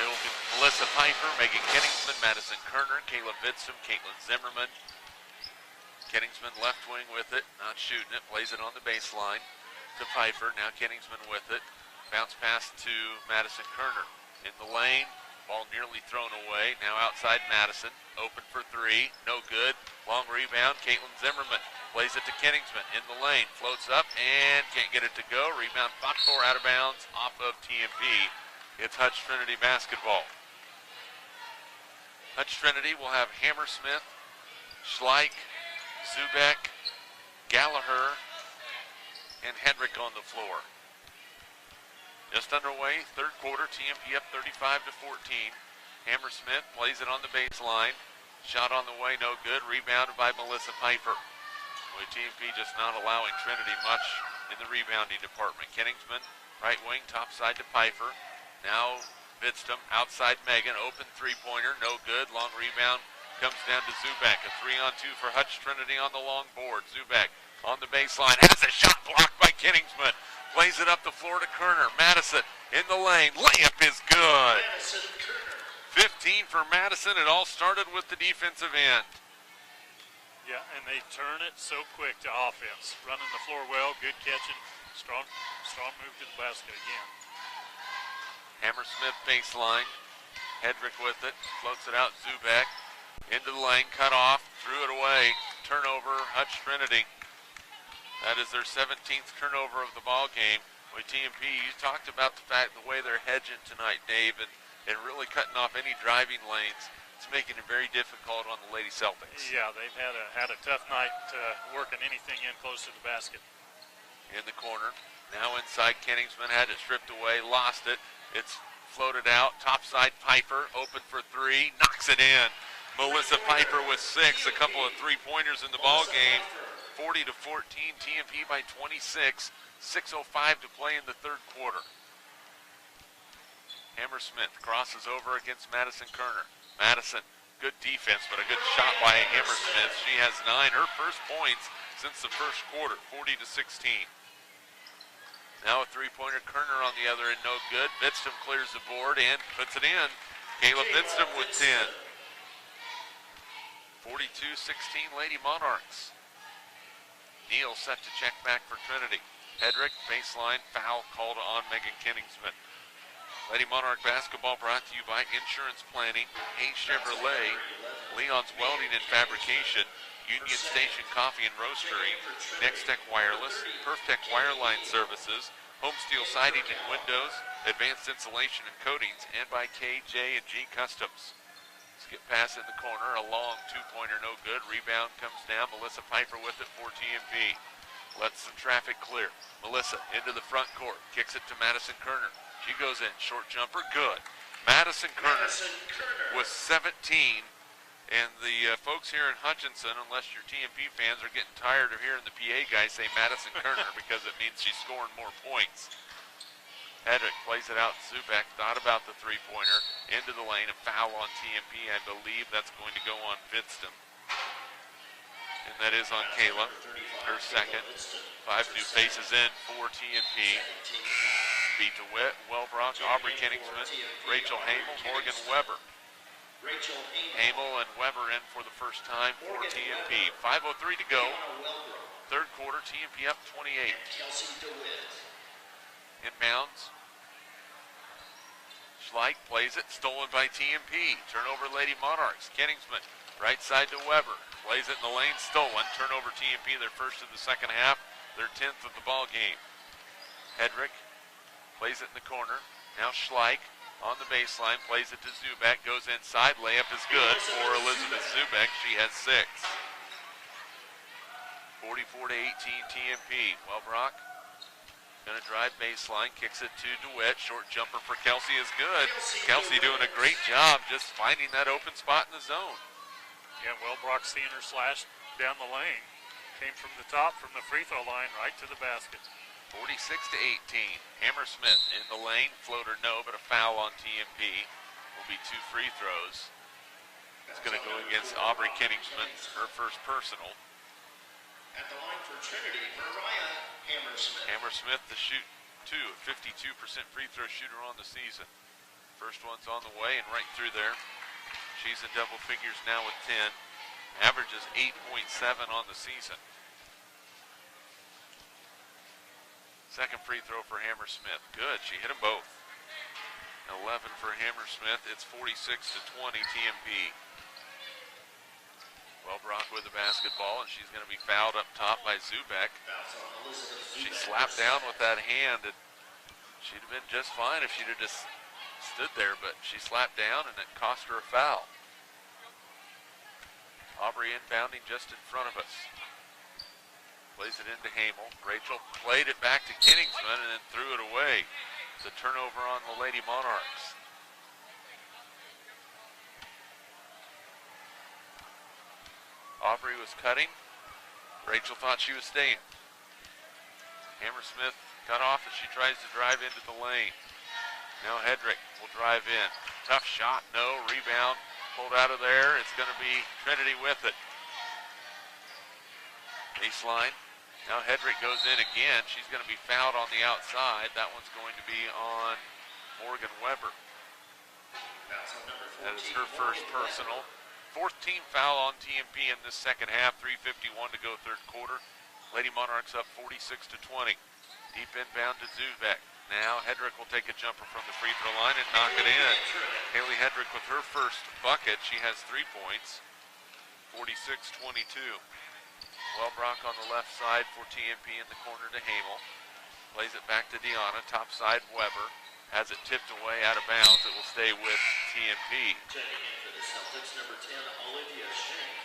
It will be Melissa Piper, Megan Kenningsman, Madison Kerner, Kayla Vidsom, Caitlin Zimmerman. Kenningsman left wing with it, not shooting it, plays it on the baseline to Piper. Now Kenningsman with it. Bounce pass to Madison Kerner. In the lane, ball nearly thrown away. Now outside Madison, open for three, no good. Long rebound, Caitlin Zimmerman plays it to Kenningsman in the lane, floats up and can't get it to go. Rebound fought for out of bounds off of TMP. It's Hutch-Trinity basketball. Hutch-Trinity will have Hammersmith, Schleich, Zubek, Gallagher, and Hedrick on the floor. Just underway, third quarter, TMP up 35-14. Hammersmith plays it on the baseline. Shot on the way, no good. Rebounded by Melissa Piper. With TMP just not allowing Trinity much in the rebounding department. Kenningsman Right wing, top side to Pfeiffer. Now Vidstum, outside Megan, open three-pointer, no good. Long rebound comes down to Zubak. A 3-on-2 for Hutch-Trinity on the long board. Zubak on the baseline, has a shot blocked by Kingsman. Plays it up the floor to Kerner. Madison in the lane, layup is good. 15 for Madison. It all started with the defensive end. Yeah, and they turn it so quick to offense. Running the floor well, good catching, strong move to the basket again. Hammersmith baseline. Hedrick with it, floats it out. Zubak into the lane, cut off, threw it away. Turnover, Hutch-Trinity. That is their 17th turnover of the ball game. With TMP, you talked about the way they're hedging tonight, Dave, and really cutting off any driving lanes. It's making it very difficult on the Lady Celtics. Yeah, they've had a tough night working anything in close to the basket. In the corner, now inside, Kingsman had it stripped away, lost it. It's floated out, topside Pfeiffer, open for three, knocks it in. Melissa Pfeiffer with 6, a couple of three-pointers in the ball game. 40-14, TMP by 26, 6:05 to play in the third quarter. Hammersmith crosses over against Madison Kerner. Madison, good defense, but a good shot by Hammersmith. She has 9, her first points since the first quarter, 40-16. Now a three-pointer, Kerner on the other end, no good. Vidstum clears the board and puts it in. Caleb Vidstum with 10. 42-16 Lady Monarchs. Neal set to check back for Trinity. Hedrick, baseline, foul called on Megan Kingsman. Lady Monarch basketball brought to you by Insurance Planning, Hayes Chevrolet, Leon's Welding and Fabrication, Union Station Coffee and Roastery, Nextech Wireless, Perftech Wireline Services, Home Steel Siding and Windows, Advanced Insulation and Coatings, and by KJ&G Customs. Skip pass in the corner, a long two-pointer, no good. Rebound comes down. Melissa Pfeiffer with it for TMP. Lets some traffic clear. Melissa into the front court, kicks it to Madison Kerner. She goes in, short jumper, good. Madison Kerner with 17. And the folks here in Hutchinson, unless your TMP fans are getting tired of hearing the PA guys say Madison Kerner because it means she's scoring more points. Hedrick plays it out. Zubak thought about the three-pointer. Into the lane, a foul on TMP. I believe that's going to go on Vidstum. And that is on Kayla, her second. 5 new faces in for TMP. Beat DeWitt, Wellbrock, Aubrey Kingsman, Rachel Hamel, Morgan Weber. Hamel and Weber in for the first time for TMP. 5:03 to go. Third quarter, TMP up 28. Inbounds. Schleich plays it, stolen by TMP. Turnover Lady Monarchs. Kingsman, right side to Weber. Plays it in the lane, stolen. Turnover TMP, their first of the second half, their 10th of the ball game. Hedrick plays it in the corner. Now Schleich on the baseline, plays it to Zubak, goes inside, layup is good for Elizabeth Zubak. She has 6. 44-18 TMP. Wellbrock gonna drive baseline, kicks it to DeWitt. Short jumper for Kelsey is good. Kelsey doing a great job just finding that open spot in the zone. Yeah, Wellbrock seeing her slash down the lane. Came from the top, from the free throw line, right to the basket. 46-18. Hammersmith in the lane. Floater no, but a foul on TMP. Will be 2 free throws. It's going to go against Aubrey Kingsman, her first personal. At the line for Trinity, Mariah Hammersmith. Hammersmith to shoot 2, 52% free throw shooter on the season. First one's on the way and right through there. She's in double figures now with 10. Averages 8.7 on the season. Second free throw for Hammersmith. Good, she hit them both. 11 for Hammersmith. It's 46-20 TMP. Wellbrock with the basketball, and she's going to be fouled up top by Zubak. She slapped down with that hand, and she'd have been just fine if she'd have just stood there, but she slapped down, and it cost her a foul. Aubrey inbounding just in front of us. Plays it into Hamel. Rachel played it back to Kingsman and then threw it away. The turnover on the Lady Monarchs. Aubrey was cutting. Rachel thought she was staying. Hammersmith Cut off as she tries to drive into the lane. Now Hedrick will drive in. Tough shot, no. Rebound pulled out of there. It's going to be Trinity with it. Baseline. Now Hedrick goes in again. She's going to be fouled on the outside. That one's going to be on Morgan Weber. That is her first personal. Fourth team foul on TMP in this second half. 3:51 to go third quarter. Lady Monarchs up 46-20. Deep inbound to Zuvek. Now Hedrick will take a jumper from the free throw line and knock it in. Haley Hedrick with her first bucket. She has 3 points. 46-22. Wellbrock on the left side for TMP in the corner to Hamel. Plays it back to Deanna. Top side Weber. Has it tipped away out of bounds. It will stay with TMP. Checking in for the Celtics, number 10, Olivia Shank.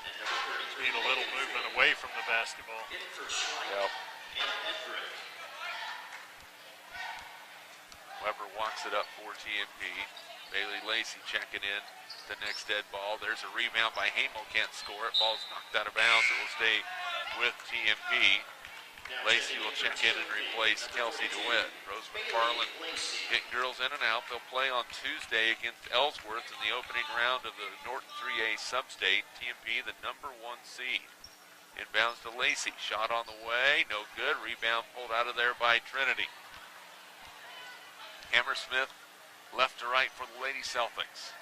And number 33, Need a little movement away from the basketball. in for Schleich Yep. and Hedrick. Weber walks it up for TMP. Bailey Lacey checking in. The next dead ball. There's a rebound by Hamel. Can't score it. Ball's knocked out of bounds. It will stay with TMP. Lacey will check in and replace Kelsey DeWitt. Rose McFarland getting girls in and out. They'll play on Tuesday against Ellsworth in the opening round of the Norton 3A Sub-State. TMP, the number 1 seed. Inbounds to Lacey. Shot on the way. No good. Rebound pulled out of there by Trinity. Hammersmith left to right for the Lady Celtics.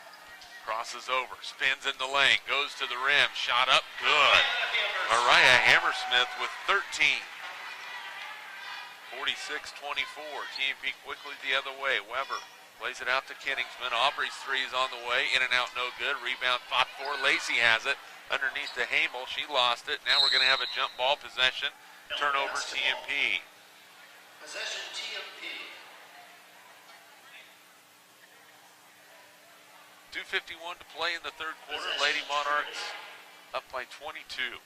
Crosses over. Spins in the lane. Goes to the rim. Shot up. Good. Mariah Hammersmith with 13. 46-24. TMP quickly the other way. Weber plays it out to Kenningsman. Aubrey's 3 is on the way. In and out, no good. Rebound fought for. Lacey has it. Underneath to Hamel. She lost it. Now we're going to have a jump ball possession. Turnover TMP. Possession TMP. 2:51 to play in the third quarter. Lady Monarchs up by 22.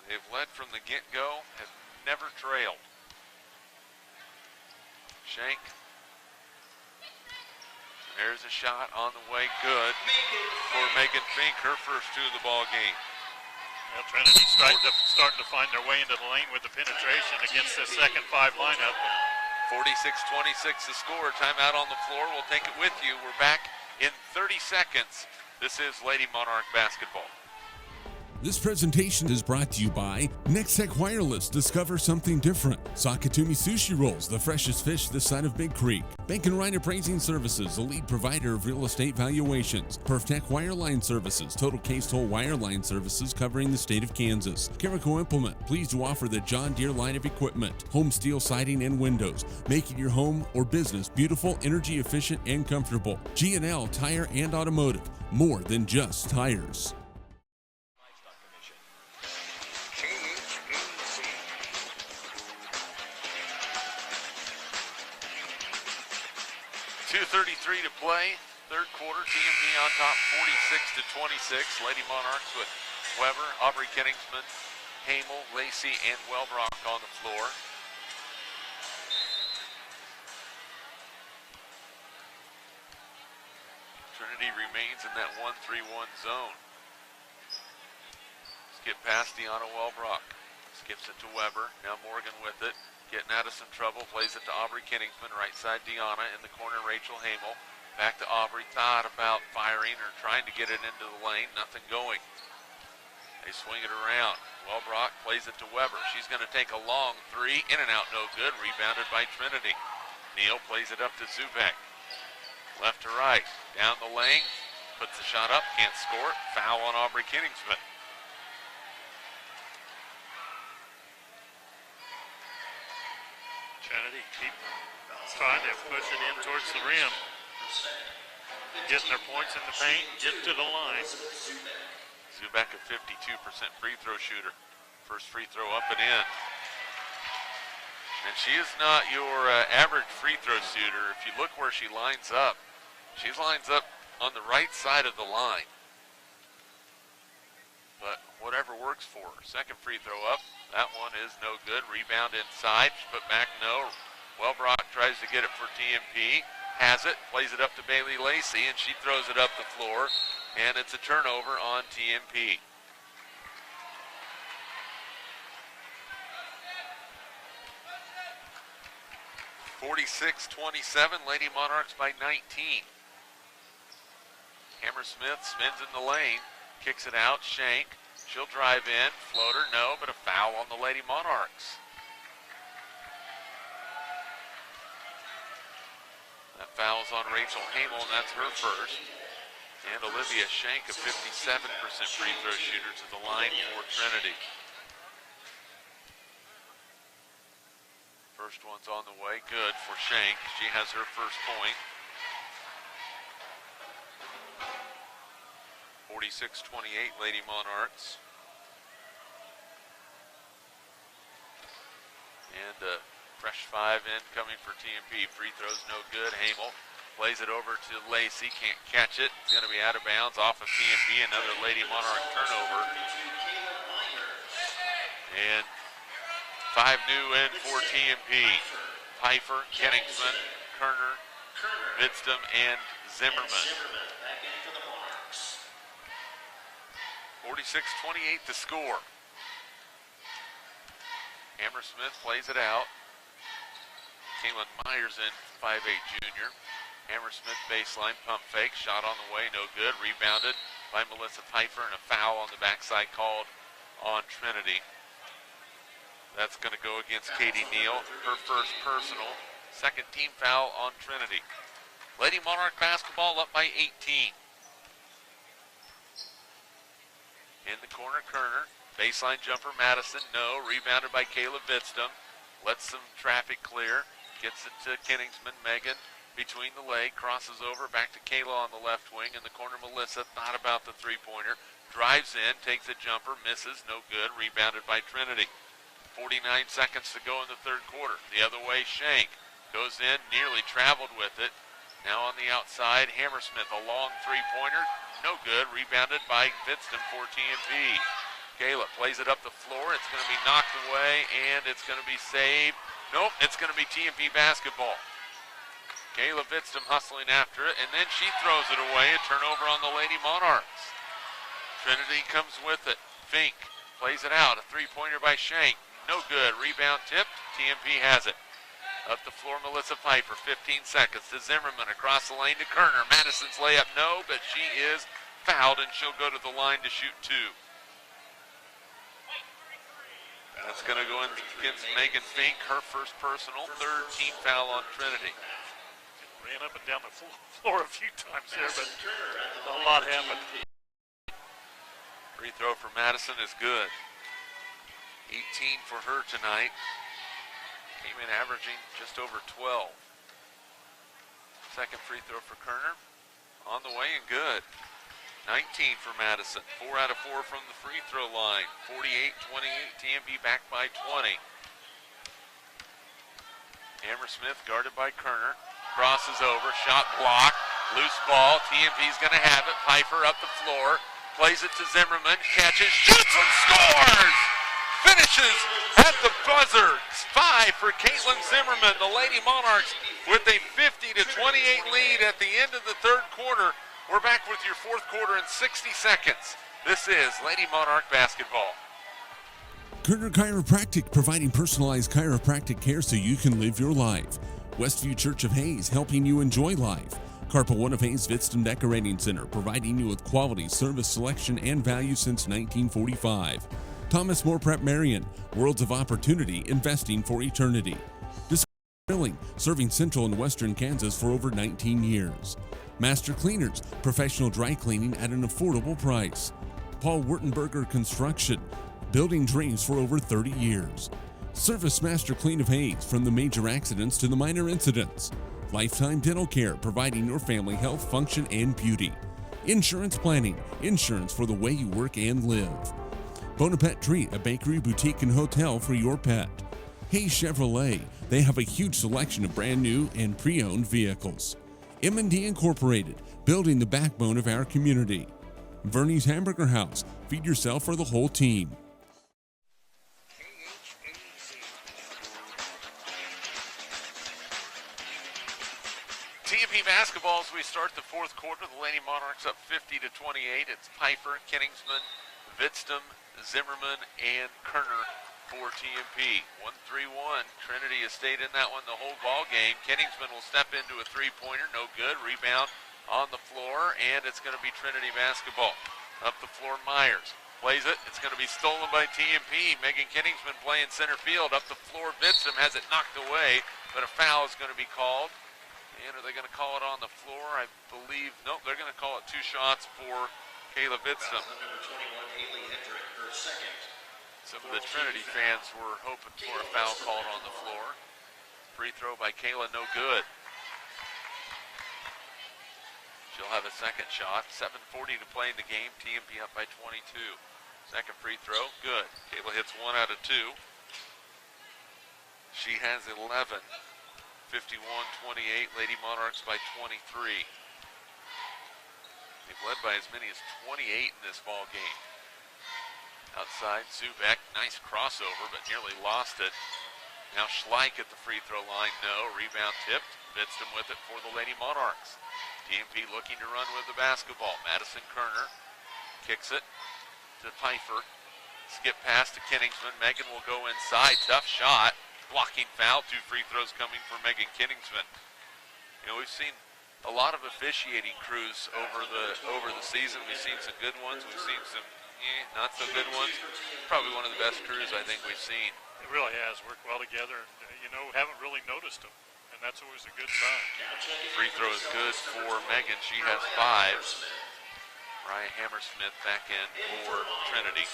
They've led from the get-go, have never trailed. Shank. There's a shot on the way, good for Megan Fink, her first 2 of the ball game. Well, Trinity starting to find their way into the lane with the penetration against the second 5 lineup. 46-26 the score. Timeout on the floor. We'll take it with you. We're back in 30 seconds. This is Lady Monarch basketball. This presentation is brought to you by Nextech Wireless. Discover something different. Sakatumi Sushi Rolls, the freshest fish this side of Big Creek. Bank and Ryan Appraising Services, a lead provider of real estate valuations. PerfTech Wireline Services, total case toll wireline services covering the state of Kansas. Carico Implement, pleased to offer the John Deere line of equipment. Home steel siding and windows, making your home or business beautiful, energy efficient, and comfortable. G&L Tire and Automotive, more than just tires. 2:33 to play, third quarter. TMP on top 46-26. Lady Monarchs with Weber, Aubrey Kenningsman, Hamel, Lacey, and Wellbrock on the floor. Trinity remains in that 1-3-1 zone. Skip past Deanna Wellbrock. Skips it to Weber. Now Morgan with it. Getting out of some trouble. Plays it to Aubrey Kenningsman. Right side Deanna. In the corner Rachel Hamel. Back to Aubrey. Thought about firing or trying to get it into the lane. Nothing going. They swing it around. Wellbrock plays it to Weber. She's going to take a long 3. In and out, no good. Rebounded by Trinity. Neal plays it up to Zubek. Left to right. Down the lane. Puts the shot up. Can't score it. Foul on Aubrey Kenningsman. Trinity keep trying to push it in towards the rim. Getting their points in the paint, get to the line. Zubek, a 52% free throw shooter. First free throw up and in. And she is not your average free throw shooter. If you look where she lines up, she lines up on the right side of the line. But whatever works for her. Second free throw up. That one is no good. Rebound inside. Put back, no. Wellbrock tries to get it for TMP. Has it. Plays it up to Bailey Lacey, and she throws it up the floor. And it's a turnover on TMP. 46-27, Lady Monarchs by 19. Hammersmith spins in the lane, kicks it out, Shank. She'll drive in, floater, no, but a foul on the Lady Monarchs. That foul's on Rachel Hamel, and that's her first. And Olivia Shank, a 57% free throw shooter, to the line for Trinity. First one's on the way, good for Shank. She has her first point. 46-28, Lady Monarchs. And a fresh 5 in coming for TMP. Free throws no good. Hamel plays it over to Lacey, can't catch it. It's going to be out of bounds off of TMP. Another Lady Monarch turnover. And 5 new in for TMP. Pfeiffer, Kenningsman, Kerner, Vidstum, and Zimmerman. 46-28 to score. Hammersmith plays it out. Kaylin Myers in, 5'8" junior. Hammersmith baseline, pump fake, shot on the way, no good. Rebounded by Melissa Pfeiffer, and a foul on the backside called on Trinity. That's going to go against Katie Neal, her first personal. Second team foul on Trinity. Lady Monarch basketball up by 18. In the corner, Kerner. Baseline jumper, Madison, no. Rebounded by Kayla Vidstum. Lets some traffic clear. Gets it to Kenningsman. Megan between the leg. Crosses over. Back to Kayla on the left wing. In the corner, Melissa. Thought about the three-pointer. Drives in. Takes a jumper. Misses. No good. Rebounded by Trinity. 49 seconds to go in the third quarter. The other way, Shank. Goes in. Nearly traveled with it. Now on the outside, Hammersmith. A long three-pointer. No good. Rebounded by Vidstum for TMP. Kayla plays it up the floor. It's going to be knocked away, and it's going to be saved. Nope, it's going to be TMP basketball. Kayla Vidstum hustling after it, and then she throws it away. A turnover on the Lady Monarchs. Trinity comes with it. Fink plays it out. A three-pointer by Shank. No good. Rebound tipped. TMP has it. Up the floor, Melissa Pfeiffer, 15 seconds to Zimmerman, across the lane to Kerner. Madison's layup, no, but she is fouled, and she'll go to the line to shoot 2. That's going to go in against Megan Fink, her first personal, third team foul on Trinity. Ran up and down the floor a few times there, but a lot happened. Free throw for Madison is good. 18 for her tonight. Came in averaging just over 12. Second free throw for Kerner. On the way and good. 19 for Madison. 4 out of 4 from the free throw line. 48-28. TMP back by 20. Hammersmith guarded by Kerner. Crosses over. Shot blocked. Loose ball. TMP's going to have it. Pfeiffer up the floor. Plays it to Zimmerman. Catches. Shoots and scores! Finishes at the buzzer. 5 for Caitlin Zimmerman. The Lady Monarchs with a 50-28 lead at the end of the third quarter. We're back with your fourth quarter in 60 seconds. This is Lady Monarch basketball. Kerner Chiropractic, providing personalized chiropractic care so you can live your life. Westview Church of Hayes, helping you enjoy life. Carpa One of Hayes Vidstum Decorating Center, providing you with quality service selection and value since 1945. Thomas More Prep Marion, Worlds of Opportunity, investing for eternity. Discover Drilling, serving central and western Kansas for over 19 years. Master Cleaners, professional dry cleaning at an affordable price. Paul Wurtenberger Construction, building dreams for over 30 years. Service Master Clean of Hayes, from the major accidents to the minor incidents. Lifetime Dental Care, providing your family health, function, and beauty. Insurance Planning, insurance for the way you work and live. Bonaparte Treat, a bakery, boutique, and hotel for your pet. Hayes Chevrolet, they have a huge selection of brand new and pre-owned vehicles. M&D Incorporated, building the backbone of our community. Verney's Hamburger House, feed yourself or the whole team. TMP basketball as we start the fourth quarter. The Lady Monarchs up 50-28. It's Pfeiffer, Kenningsman, Vidstum, Zimmerman, and Kerner for TMP. 1-3-1. Trinity has stayed in that one the whole ball game. Kenningsman will step into a three-pointer. No good. Rebound on the floor, and it's going to be Trinity basketball. Up the floor, Myers plays it. It's going to be stolen by TMP. Megan Kenningsman playing center field. Up the floor, Vidstrom has it knocked away, but a foul is going to be called. And are they going to call it on the floor? I believe, nope, they're going to call it 2 shots for Kayla Vidstrom. Number 21, Haley Hendrick, her second. Some of the Trinity fans were hoping for a foul called on the floor. Free throw by Kayla, no good. She'll have a second shot. 7:40 to play in the game. TMP up by 22. Second free throw, good. Kayla hits 1 out of 2. She has 11. 51-28. Lady Monarchs by 23. They've led by as many as 28 in this ball game. Outside, Zubek, nice crossover, but nearly lost it. Now Schleich at the free throw line, no. Rebound tipped. Vidstrom with it for the Lady Monarchs. TMP looking to run with the basketball. Madison Kerner kicks it to Pfeiffer. Skip pass to Kenningsman. Megan will go inside. Tough shot. Blocking foul. 2 free throws coming for Megan Kenningsman. You know, we've seen a lot of officiating crews over the season. We've seen some good ones. We've seen some not so good ones. Probably one of the best crews I think we've seen. It really has worked well together, and haven't really noticed them, and that's always a good sign. Free throw is good for Megan. She has 5. Ryan Hammersmith back in for Trinity.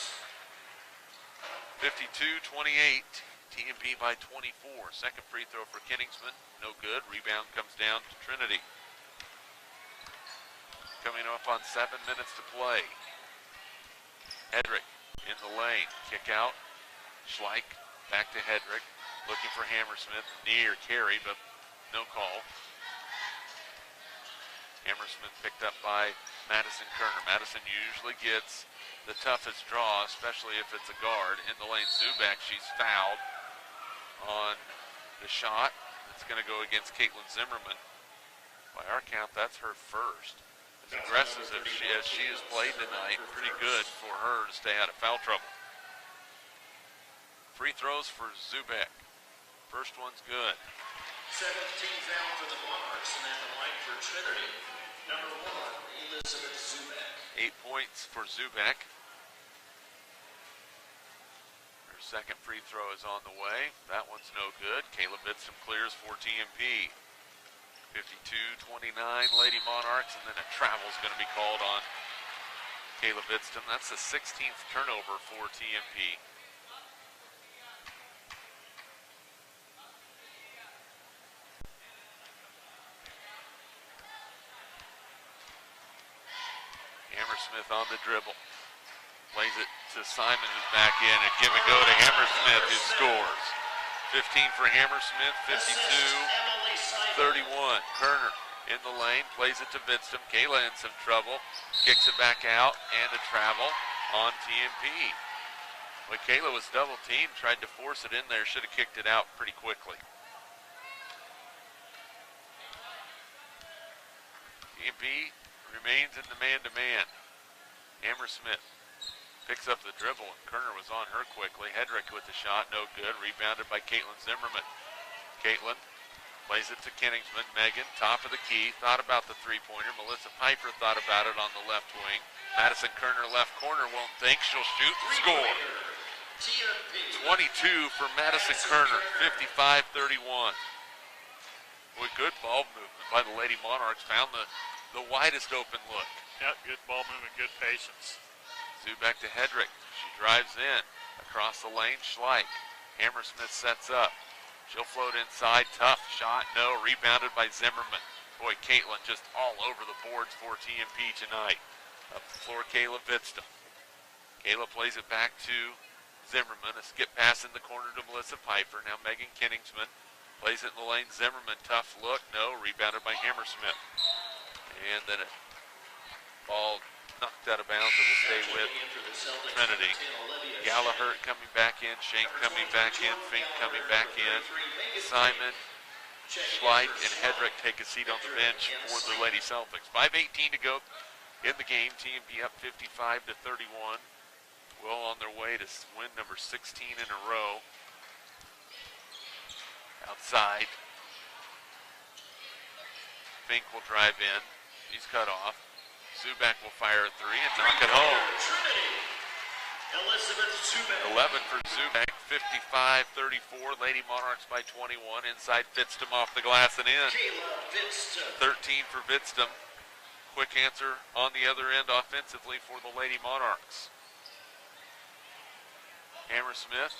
52-28. TMP by 24. Second free throw for Kenningsman. No good. Rebound comes down to Trinity. Coming up on 7 minutes to play. Hedrick in the lane. Kick out. Schleich back to Hedrick. Looking for Hammersmith. Near carry, but no call. Hammersmith picked up by Madison Kerner. Madison usually gets the toughest draw, especially if it's a guard. In the lane, Zubek. She's fouled on the shot. It's going to go against Caitlin Zimmerman. By our count, that's her first. As aggressive as she has played tonight, pretty good for her to stay out of foul trouble. Free throws for Zubek. First one's good. 17 foul for the Monarchs, and at the line for Trinity, number 1, Elizabeth Zubek. 8 points for Zubek. Her second free throw is on the way. That one's no good. Kayla Vidstrom clears for TMP. 52-29, Lady Monarchs, and then a travel is going to be called on Kayla Vidstrom. That's the 16th turnover for TMP. Hammersmith on the dribble. Plays it to Simon, who's back in, and give and go to Hammersmith, who scores. 15 for Hammersmith, 52-31. Kerner in the lane, plays it to Vidstrom. Kayla in some trouble, kicks it back out, and a travel on TMP. When Kayla was double teamed, tried to force it in there, should have kicked it out pretty quickly. TMP remains in the man-to-man. Hammersmith picks up the dribble, and Kerner was on her quickly. Hedrick with the shot, no good. Rebounded by Caitlin Zimmerman. Caitlin plays it to Kenningsman. Megan, top of the key, thought about the three-pointer. Melissa Piper thought about it on the left wing. Madison Kerner, left corner, won't think. She'll shoot and score. 22 for Madison Kerner, 55-31. Boy, good ball movement by the Lady Monarchs. Found the widest open look. Yeah, good ball movement, good patience. Zubek to Hedrick. She drives in. Across the lane, Schleich. Hammersmith sets up. She'll float inside. Tough shot. No. Rebounded by Zimmerman. Boy, Caitlin just all over the boards for TMP tonight. Up the floor, Kayla Vidstrom. Kayla plays it back to Zimmerman. A skip pass in the corner to Melissa Piper. Now Megan Kenningsman plays it in the lane. Zimmerman, tough look. No. Rebounded by Hammersmith. And then a ball knocked out of bounds. It will stay with Trinity. Gallagher coming back in. Shank coming back in. Fink coming back in. Simon, Schleich, and Hedrick take a seat on the bench for the Lady Celtics. 5:18 to go in the game. TMP up 55-31. Well on their way to win number 16 in a row. Outside. Fink will drive in. He's cut off. Zubak will fire a three and knock it home. Trinity. Elizabeth Zubak. 11 for Zubak, 55-34. Lady Monarchs by 21. Inside Fitstum off the glass and in. Kayla Vidston. 13 for Vidstum. Quick answer on the other end offensively for the Lady Monarchs. Hammersmith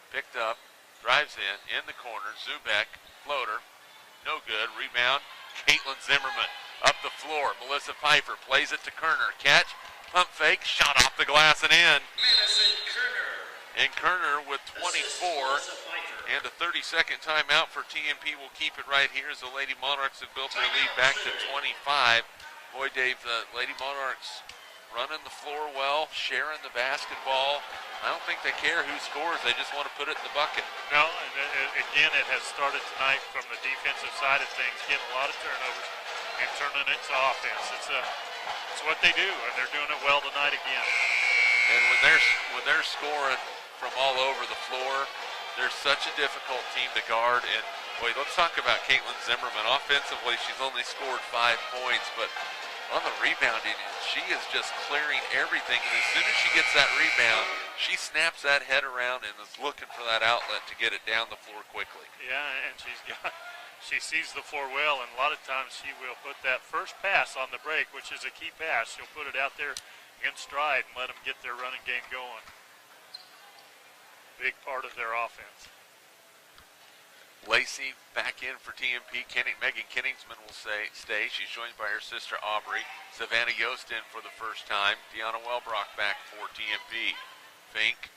picked up, drives in the corner. Zubak, floater, no good. Rebound, Caitlin Zimmerman. Up the floor, Melissa Pfeiffer plays it to Kerner. Catch, pump fake, shot off the glass and in. Madison Kerner. And Kerner with 24 Melissa Pfeiffer. and a 30-second timeout for TMP will keep it right here as the Lady Monarchs have built their lead back to 25. Boy, Dave, the Lady Monarchs running the floor well, sharing the basketball. I don't think they care who scores. They just want to put it in the bucket. No, and again, it has started tonight from the defensive side of things, getting a lot of turnovers and turning it to offense. It's what they do, and they're doing it well tonight again. And when they're scoring from all over the floor, they're such a difficult team to guard. And boy, let's talk about Caitlin Zimmerman. Offensively, she's only scored 5 points, but on the rebounding, she is just clearing everything. And as soon as she gets that rebound, she snaps that head around and is looking for that outlet to get it down the floor quickly. Yeah, and she sees the floor well, and a lot of times she will put that first pass on the break, which is a key pass. She'll put it out there in stride and let them get their running game going. Big part of their offense. Lacey back in for TMP. Megan Kenningsman will stay. She's joined by her sister Aubrey. Savannah Yost in for the first time. Deanna Wellbrock back for TMP. Fink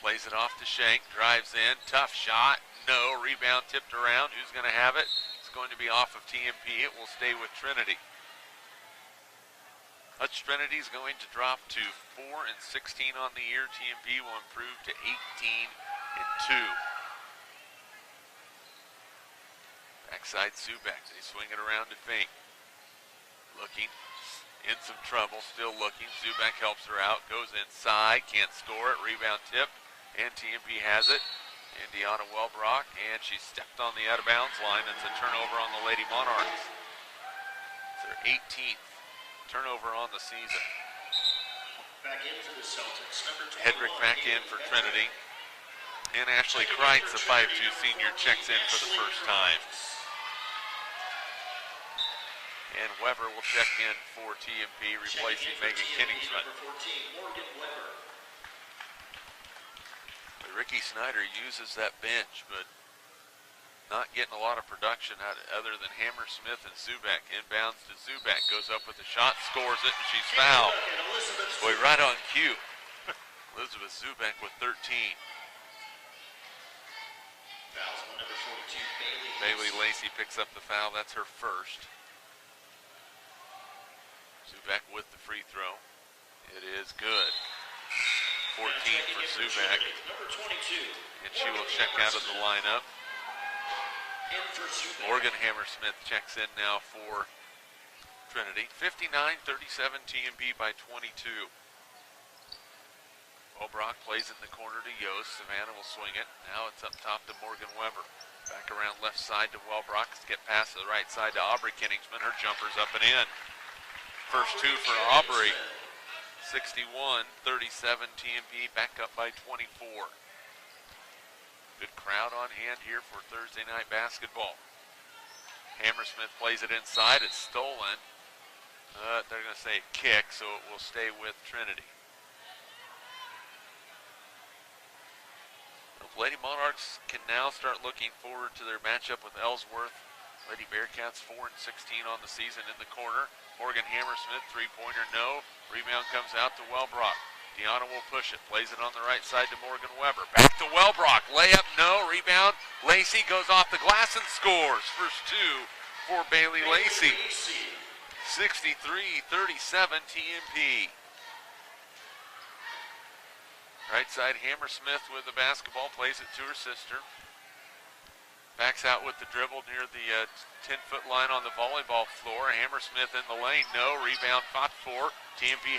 plays it off to Shank. Drives in. Tough shot. No. Rebound tipped around. Who's going to have it? It's going to be off of TMP. It will stay with Trinity. Hutch-Trinity is going to drop to 4 and 16 on the year. TMP will improve to 18 and 2. Backside Zubak. They swing it around to Fink. Looking. In some trouble. Still looking. Zubak helps her out. Goes inside. Can't score it. Rebound tip. And TMP has it. And Deanna Wellbrock. And she stepped on the out of bounds line. It's a turnover on the Lady Monarchs. It's their 18th turnover on the season. Back in for the Celtics. Number 21. Hedrick back in for Trinity. And Ashley Kreitz, the 5'2 senior, checks in for the first time. And Weber will check in for TMP, replacing Megan Kenningsman. Ricky Snyder uses that bench, but not getting a lot of production out other than Hammersmith and Zubak. Inbounds to Zubak, goes up with a shot, scores it, and she's fouled. Boy, right on cue. Elizabeth Zubak with 13. Fouls on number 42, Bailey Lacey picks up the foul. That's her first. Zubak with the free throw. It is good. 14 for Zubak. Number 22. And she will check out of the lineup. In for Zubak. Morgan Hammersmith checks in now for Trinity. 59-37 TMP by 22. Wellbrock plays it in the corner to Yost. Savannah will swing it. Now it's up top to Morgan Weber. Back around left side to Wellbrock. Get past to the right side to Aubrey Kenningsman. Her jumper's up and in. First two for Aubrey. 61-37 TMP, back up by 24. Good crowd on hand here for Thursday night basketball. Hammersmith plays it inside. It's stolen. They're going to say kick, so it will stay with Trinity. Lady Monarchs can now start looking forward to their matchup with Ellsworth. Lady Bearcats 4 and 16 on the season in the corner. Morgan Hammersmith, three-pointer, no. Rebound comes out to Wellbrock. Deanna will push it, plays it on the right side to Morgan Weber. Back to Wellbrock, layup, no. Rebound, Lacey goes off the glass and scores. First two for Bailey Lacey. 63-37 TMP. Right side, Hammersmith with the basketball, plays it to her sister. Backs out with the dribble near the 10-foot line on the volleyball floor. Hammersmith in the lane, no. Rebound fought for. TMP